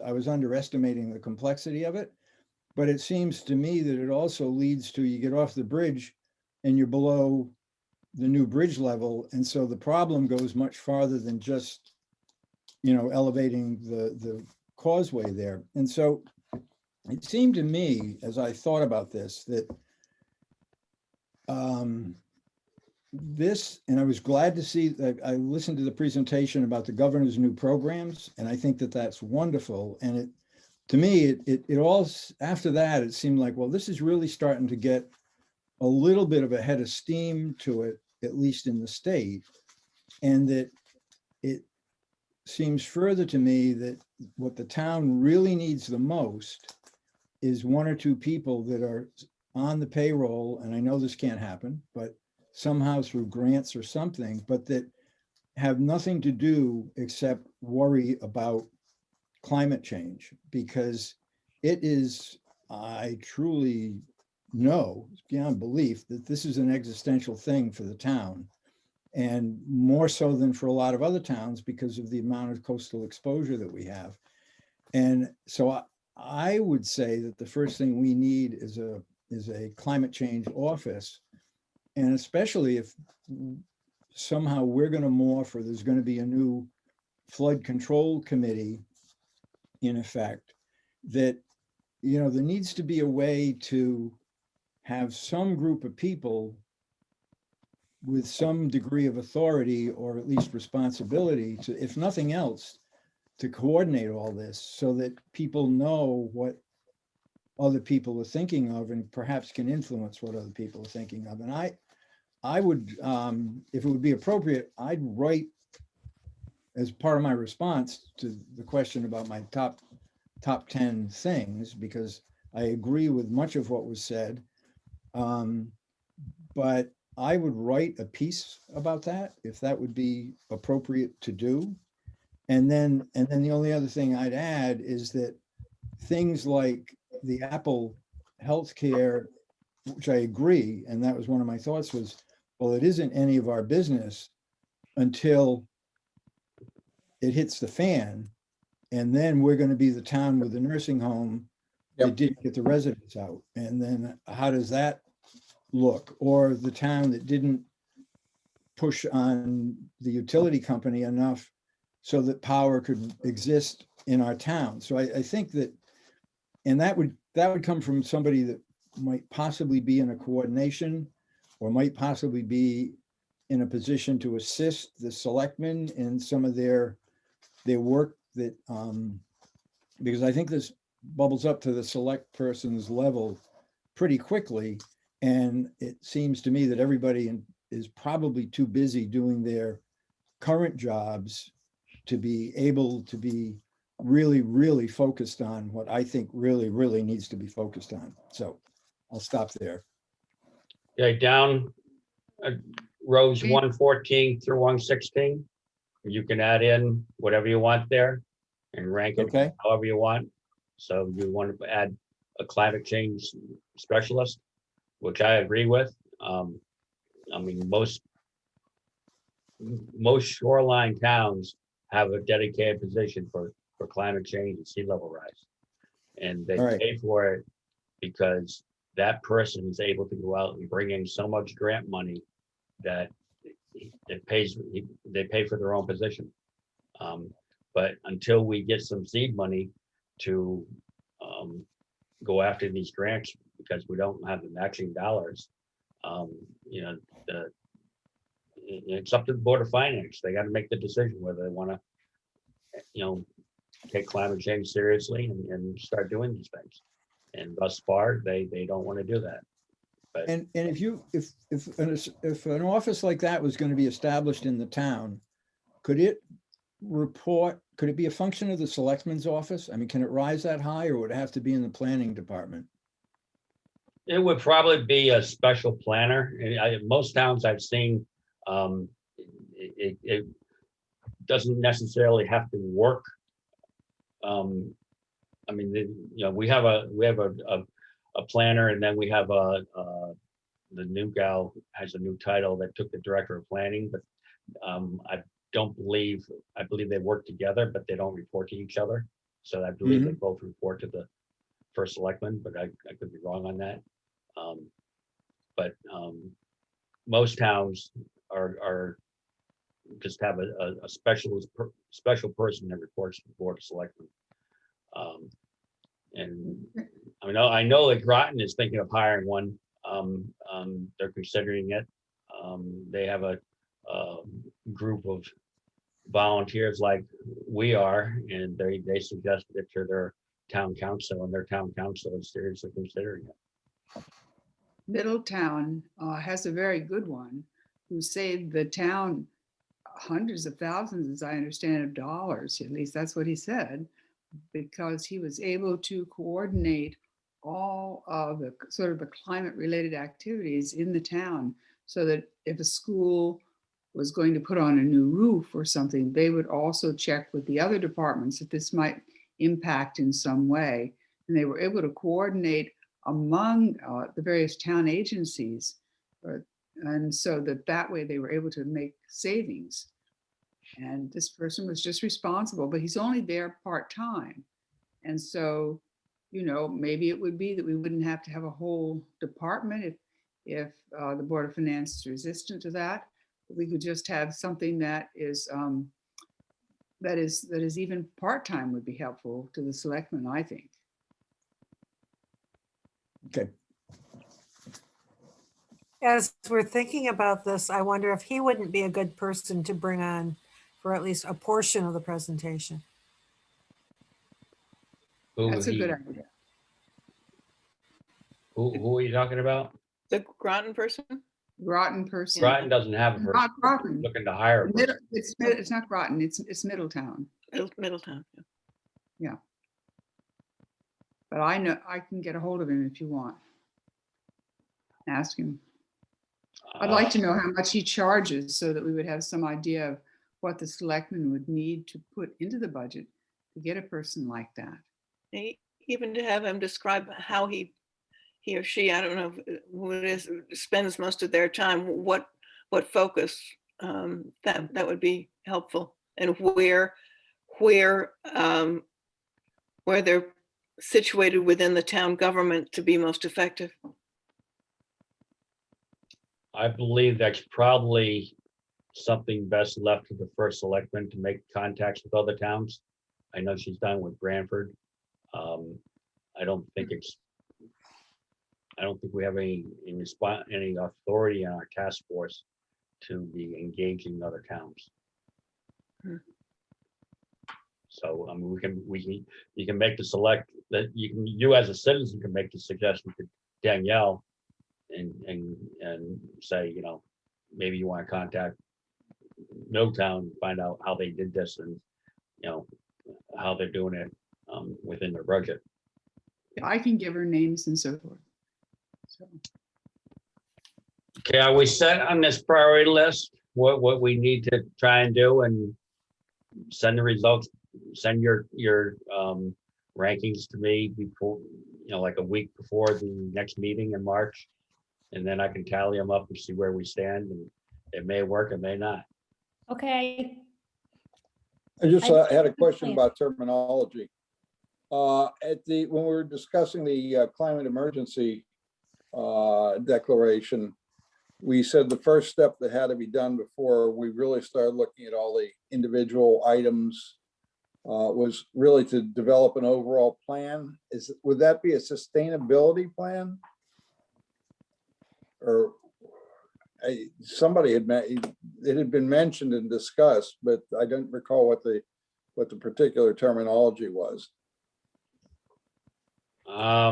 I was underestimating the complexity of it. But it seems to me that it also leads to, you get off the bridge and you're below the new bridge level. And so the problem goes much farther than just, elevating the causeway there. And so it seemed to me, as I thought about this, that and I was glad to see that I listened to the presentation about the governor's new programs, and I think that that's wonderful. And to me, it all, after that, it seemed like, well, this is really starting to get a little bit of a head of steam to it, at least in the state. And that it seems further to me that what the town really needs the most is 1 or 2 people that are on the payroll, and I know this can't happen, but somehow through grants or something, but that have nothing to do except worry about climate change, because it is, I truly know beyond belief that this is an existential thing for the town, and more so than for a lot of other towns because of the amount of coastal exposure that we have. And so I would say that the first thing we need is a climate change office. And especially if somehow we're going to morph, or there's going to be a new flood control committee in effect, that, there needs to be a way to have some group of people with some degree of authority or at least responsibility to, if nothing else, to coordinate all this so that people know what other people are thinking of and perhaps can influence what other people are thinking of. And I would, if it would be appropriate, I'd write as part of my response to the question about my top 10 things, because I agree with much of what was said. But I would write a piece about that if that would be appropriate to do. And then the only other thing I'd add is that things like the Apple healthcare, which I agree, and that was one of my thoughts was, well, it isn't any of our business until it hits the fan. And then we're going to be the town with the nursing home that Yep. didn't get the residents out. And then how does that look? Or the town that didn't push on the utility company enough so that power could exist in our town. So I think that, and that would come from somebody that might possibly be in a coordination or might possibly be in a position to assist the selectmen in some of their work that, because I think this bubbles up to the select person's level pretty quickly. And it seems to me that everybody is probably too busy doing their current jobs to be able to be really, really focused on what I think really, really needs to be focused on. So I'll stop there. Okay, down rows 114 through 116. You can add in whatever you want there and rank it Okay. however you want. So you want to add a climate change specialist, which I agree with. I mean, most shoreline towns have a dedicated position for climate change and sea level rise. And they All right. pay for it because that person is able to go out and bring in so much grant money that they pay for their own position. But until we get some seed money to go after these grants, because we don't have the matching dollars, it's up to the Board of Finance. They got to make the decision whether they want to, take climate change seriously and start doing these things. And thus far, they don't want to do that. But And if an office like that was going to be established in the town, could it be a function of the selectman's office? I mean, can it rise that high or would it have to be in the planning department? it would probably be a special planner. And most towns I've seen, it doesn't necessarily have to work. I mean, we have a planner, and then we have the new gal has a new title that took the director of planning, but I believe they work together, but they don't report to each other. So I believe they both report to the first selectman, but I could be wrong on that. But most towns are just have a special person that reports to the board of selectmen. And I know that Groton is thinking of hiring one. They're considering it. They have a group of volunteers like we are, and they suggested it to their town council, and their town council is seriously considering it. Middletown has a very good one who saved the town hundreds of thousands, as I understand, of dollars. At least that's what he said, because he was able to coordinate all of the sort of the climate related activities in the town, so that if a school was going to put on a new roof or something, they would also check with the other departments if this might impact in some way. And they were able to coordinate among the various town agencies. And so that way they were able to make savings. And this person was just responsible, but he's only there part-time. And so, maybe it would be that we wouldn't have to have a whole department if the Board of Finance is resistant to that. We could just have something that is even part-time would be helpful to the selectmen, I think. Okay. As we're thinking about this, I wonder if he wouldn't be a good person to bring on for at least a portion of the presentation. That's a good idea. Who are you talking about? The Groton person? Groton person. Groton doesn't have a person. Not Groton. Looking to hire a person. It's not Groton, it's Middletown. Middletown. Yeah. But I know, I can get a hold of him if you want. Ask him. I'd like to know how much he charges so that we would have some idea of what the selectmen would need to put into the budget to get a person like that. Even to have him describe how he or she, I don't know who it is, spends most of their time, what focus, that would be helpful, and where they're situated within the town government to be most effective. I believe that's probably something best left to the first selectman to make contacts with other towns. I know she's done with Branford. I don't think we have any authority on our task force to be engaging other towns. So, I mean, you can make you as a citizen can make the suggestion to Danielle and say, you know, maybe you want to contact Middletown, find out how they did this and, you know, how they're doing it within their budget. I can give her names and so forth. So, Okay, are we set on this priority list? What we need to try and do and send the results, send your rankings to me before, you know, like a week before the next meeting in March. And then I can tally them up and see where we stand, and it may work, it may not. Okay, I just I- had a question about terminology. When we were discussing the climate emergency declaration, we said the first step that had to be done before we really started looking at all the individual items was really to develop an overall plan. Would that be a sustainability plan? Or somebody had it had been mentioned and discussed, but I don't recall what the particular terminology was. I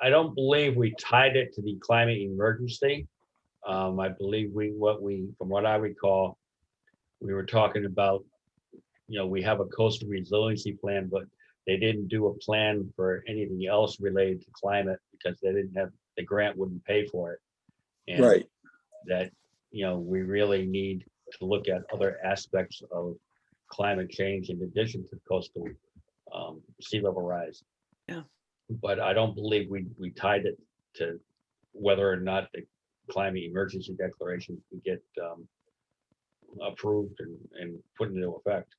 don't believe we tied it to the climate emergency. I believe from what I recall, we were talking about, you know, we have a coastal resiliency plan, but they didn't do a plan for anything else related to climate because they didn't have, the grant wouldn't pay for it. And Right. that, you know, we really need to look at other aspects of climate change in addition to coastal sea level rise. Yeah. But I don't believe we tied it to whether or not the climate emergency declaration could get approved and put into effect.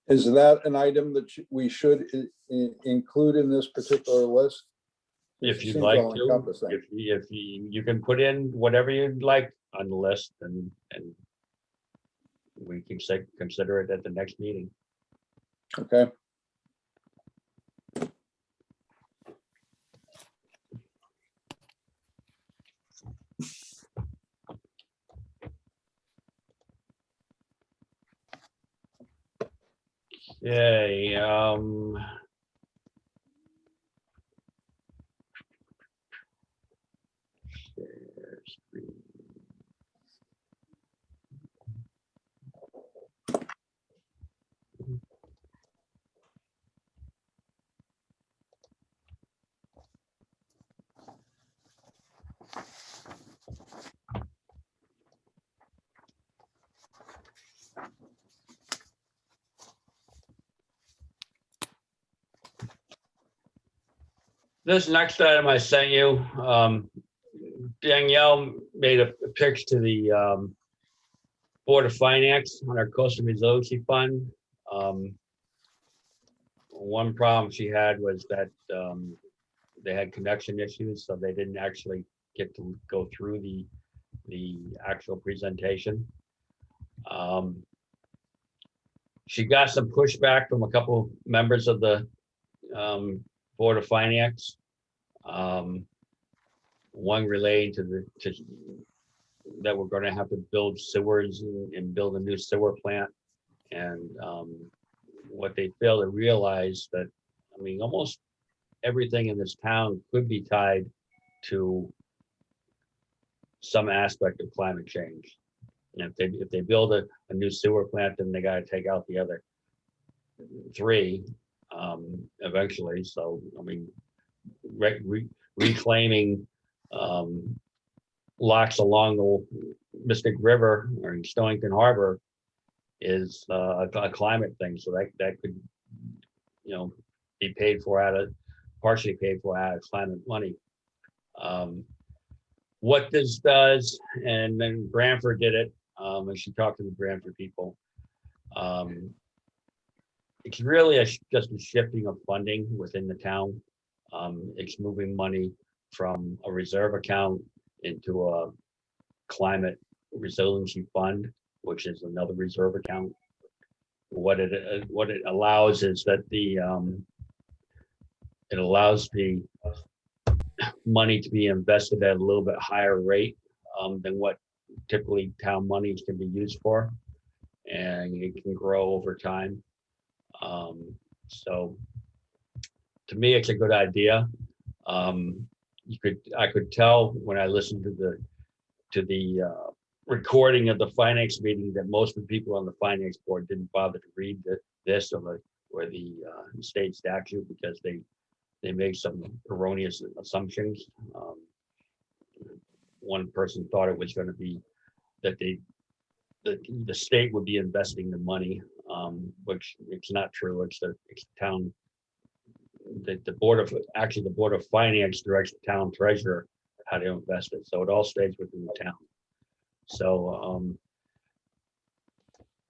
Is that an item that we should include in this particular list? If It you'd seems like to, all-encompassing. if you can put in whatever you'd like on the list and we can say, consider it at the next meeting. Okay. Okay, share screen. This next item I sent you, Danielle made a pitch to the Board of Finance on our coastal resiliency fund. One problem she had was that they had connection issues, so they didn't actually get to go through the actual presentation. She got some pushback from a couple members of the Board of Finance. One relating to that we're gonna have to build sewers and build a new sewer plant. And what they fail to realize that, I mean, almost everything in this town could be tied to some aspect of climate change. And if they build a new sewer plant, then they gotta take out the other three eventually. So, I mean, reclaiming lots along the Mystic River or in Stonington Harbor is a climate thing. So that could, you know, be partially paid for out of climate money. What this does, and then Branford did it, and she talked to the Branford people. It's really just a shifting of funding within the town. It's moving money from a reserve account into a climate resiliency fund, which is another reserve account. What it allows is that it allows the money to be invested at a little bit higher rate than what typically town monies can be used for, and it can grow over time. So to me, it's a good idea. I could tell when I listened to the recording of the finance meeting that most of the people on the finance board didn't bother to read this or the state statute because they made some erroneous assumptions. One person thought it was going to be that the state would be investing the money, which it's not true. It's town. The board of finance directs the town treasurer how to invest it. So it all stays within the town. So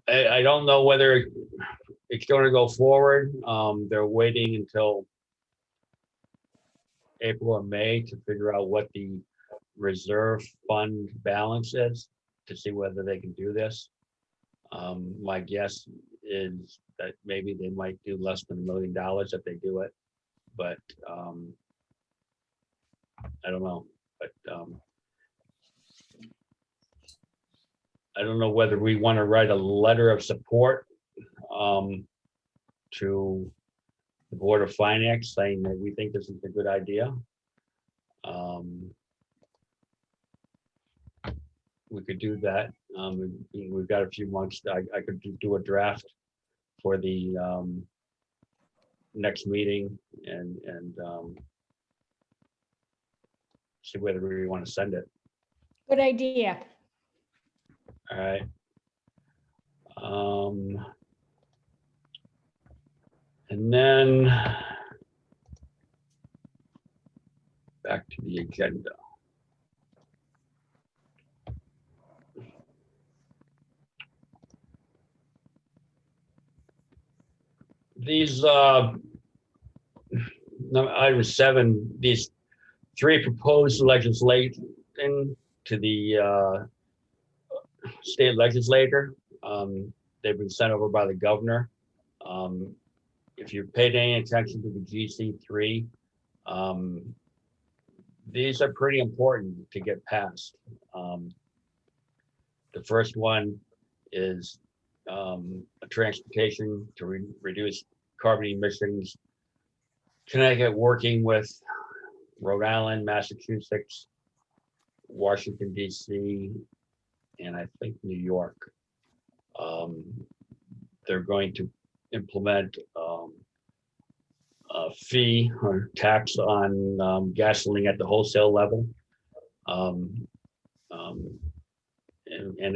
I don't know whether it's going to go forward. They're waiting until April or May to figure out what the reserve fund balance is to see whether they can do this. My guess is that maybe they might do less than $1 million if they do it, but I don't know. But I don't know whether we want to write a letter of support to the Board of Finance saying that we think this is a good idea. We could do that. We've got a few months. I could do a draft for the next meeting and see whether we want to send it. Good idea. All right. And then back to the agenda. These item 7, these 3 proposed legislation to the state legislator. They've been sent over by the governor. If you've paid any attention to the GC3, these are pretty important to get passed. The first one is a transportation to reduce carbon emissions. Connecticut working with Rhode Island, Massachusetts, Washington, D.C., and I think New York. They're going to implement a fee or tax on gasoline at the wholesale level. And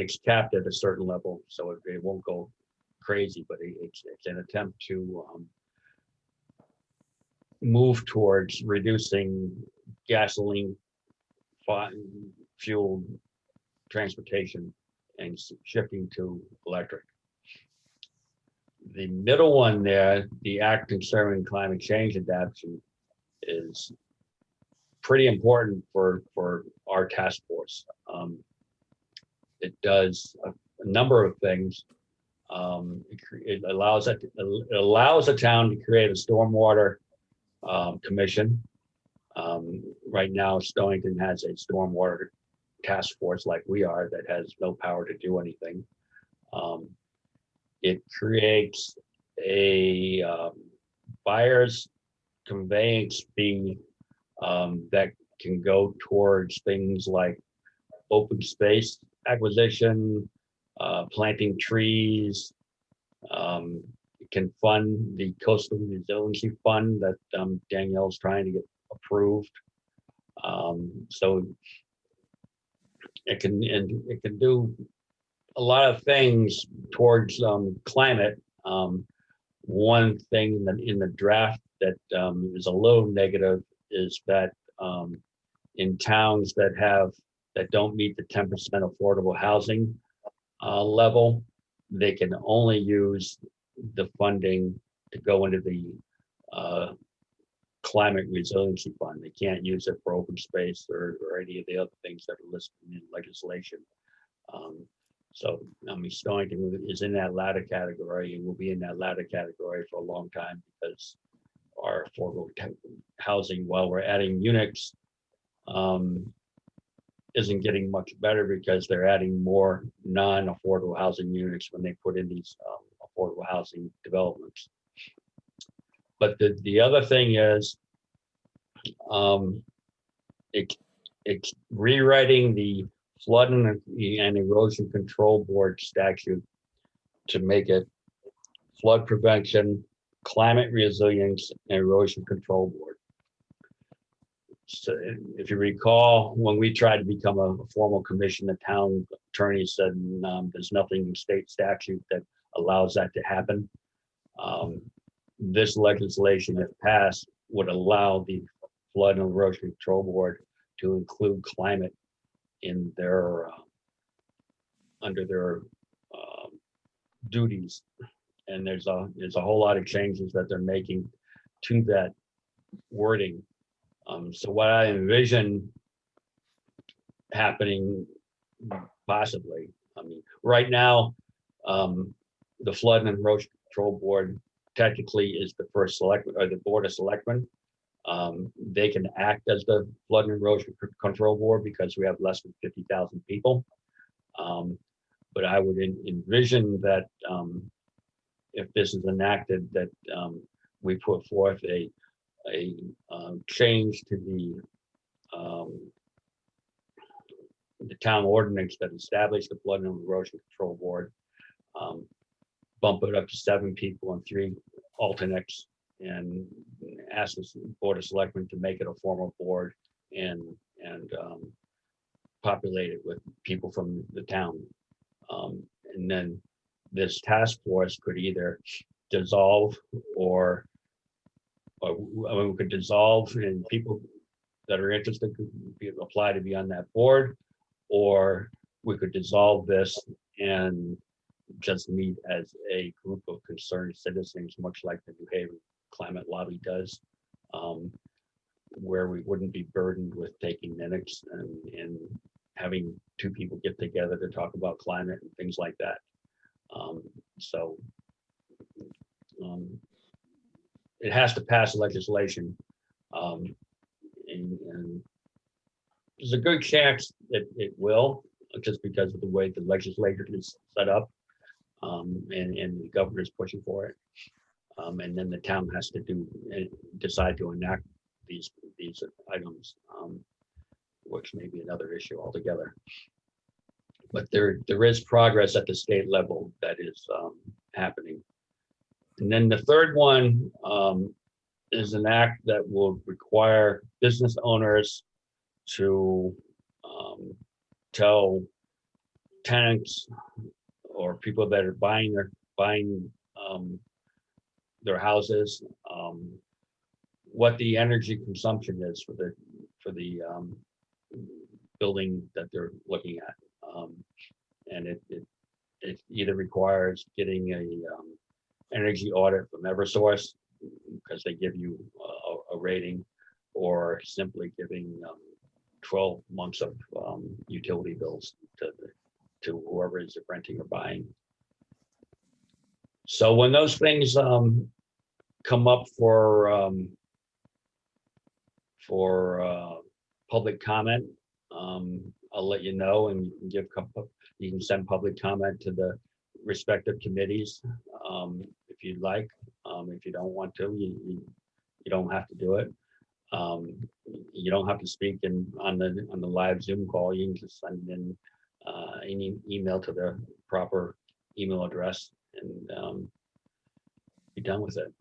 it's capped at a certain level, so it won't go crazy, but it's an attempt to move towards reducing gasoline fueled transportation and shifting to electric. The middle one there, the Act Concerning Climate Change Adaptation, is pretty important for our task force. It does a number of things. It allows a town to create a stormwater commission. Right now, Stonington has a stormwater task force like we are that has no power to do anything. It creates a buyer's conveyance fee that can go towards things like open space acquisition, planting trees. It can fund the coastal resiliency fund that Danielle's trying to get approved. So it can do a lot of things towards climate. One thing that in the draft that is a little negative is that in towns that don't meet the 10% affordable housing level, they can only use the funding to go into the climate resiliency fund. They can't use it for open space or any of the other things that are listed in legislation. So, I mean, Stonington is in that latter category and will be in that latter category for a long time because our affordable housing, while we're adding units, isn't getting much better because they're adding more non-affordable housing units when they put in these affordable housing developments. But the other thing is, it's rewriting the flood and erosion control board statute to make it flood prevention, climate resilience, and erosion control board. So if you recall, when we tried to become a formal commission, the town attorney said there's nothing in state statute that allows that to happen. This legislation, if passed, would allow the flood and erosion control board to include climate in their under their duties. And there's a whole lot of changes that they're making to that wording. So what I envision happening, possibly, I mean, right now, the Flood and Erosion Control Board technically is the first selectman or the Board of Selectmen. They can act as the Flood and Erosion Control Board because we have less than 50,000 people. But I would envision that if this is enacted, that we put forth a change to the town ordinance that established the Flood and Erosion Control Board, bump it up to 7 people and 3 alternates, and ask the Board of Selectmen to make it a formal board and populate it with people from the town. And then this task force could either dissolve or I mean, we could dissolve and people that are interested could apply to be on that board, or we could dissolve this and just meet as a group of concerned citizens, much like the New Haven Climate Lobby does, where we wouldn't be burdened with taking minutes and having 2 people get together to talk about climate and things like that. It has to pass legislation, and there's a good chance that it will, just because of the way the legislature is set up, and the governor is pushing for it, and then the town has to decide to enact these items, which may be another issue altogether. But there is progress at the state level that is happening. And then the third one is an act that will require business owners to tell tenants or people that are buying their houses what the energy consumption is for the building that they're looking at, and it either requires getting a energy audit from Eversource because they give you a rating, or simply giving 12 months of utility bills to whoever is renting or buying. So when those things come up for for public comment. I'll let you know, and you can send public comment to the respective committees if you'd like. If you don't want to, you don't have to do it. You don't have to speak on the live Zoom call. You can just send in any email to the proper email address and be done with it.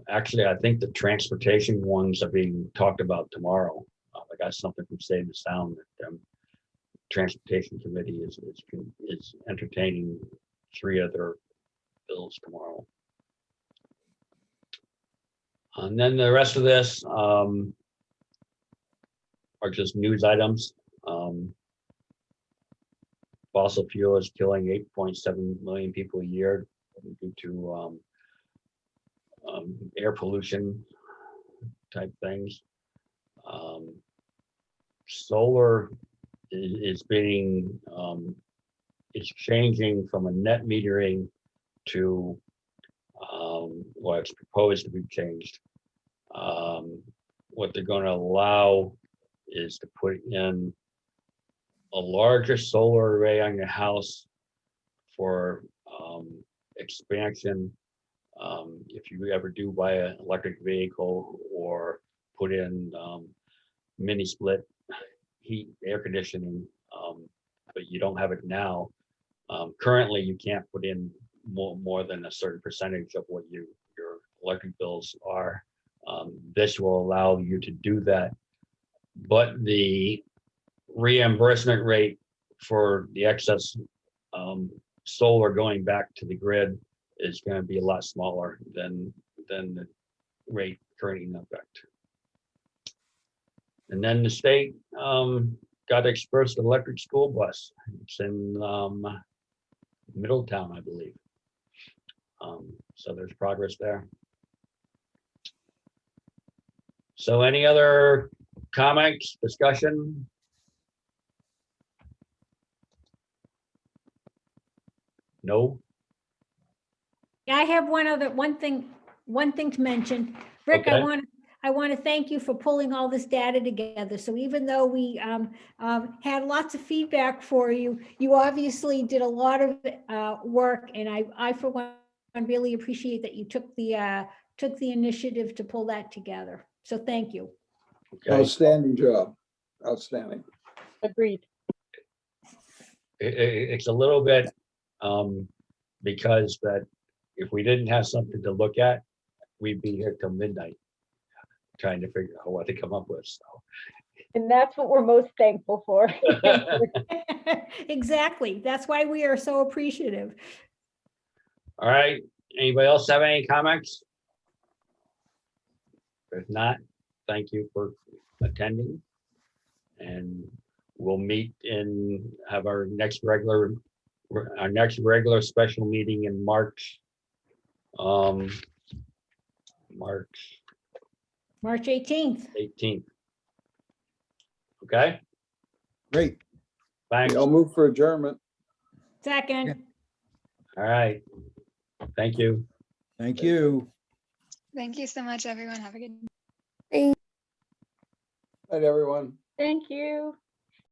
Actually, I think the transportation ones are being talked about tomorrow. I got something from Save the Sound that Transportation Committee is entertaining 3 other bills tomorrow. And then the rest of this are just news items. Fossil fuel is killing 8.7 million people a year due to air pollution type things. Solar is being is changing from a net metering to well, it's proposed to be changed. What they're going to allow is to put in a larger solar array on your house for expansion. If you ever do buy an electric vehicle or put in mini split heat air conditioning, but you don't have it now. Currently, you can't put in more than a certain percentage of what your electric bills are. This will allow you to do that, but the reimbursement rate for the excess solar going back to the grid is going to be a lot smaller than the rate currently in effect. And then the state got express electric school bus. It's in Middletown, I believe. So there's progress there. So any other comments, discussion? No? Yeah, I have one thing to mention. Rick, Okay. I want to thank you for pulling all this data together. So even though we had lots of feedback for you, you obviously did a lot of work, and I for one really appreciate that you took the initiative to pull that together. So thank you. Okay. Outstanding job. Outstanding. Agreed. It's a little bit because that if we didn't have something to look at, we'd be here till midnight trying to figure out what to come up with. So And that's what we're most thankful for. Exactly. That's why we are so appreciative. all right, anybody else have any comments? If not, thank you for attending, and we'll meet and have our next regular special meeting in March. March 18th. 18th. Okay, Great. thanks. I'll move for adjournment. Second. All right, thank you. Thank you. Thank you so much, everyone. Have a good Night, everyone. Thank you.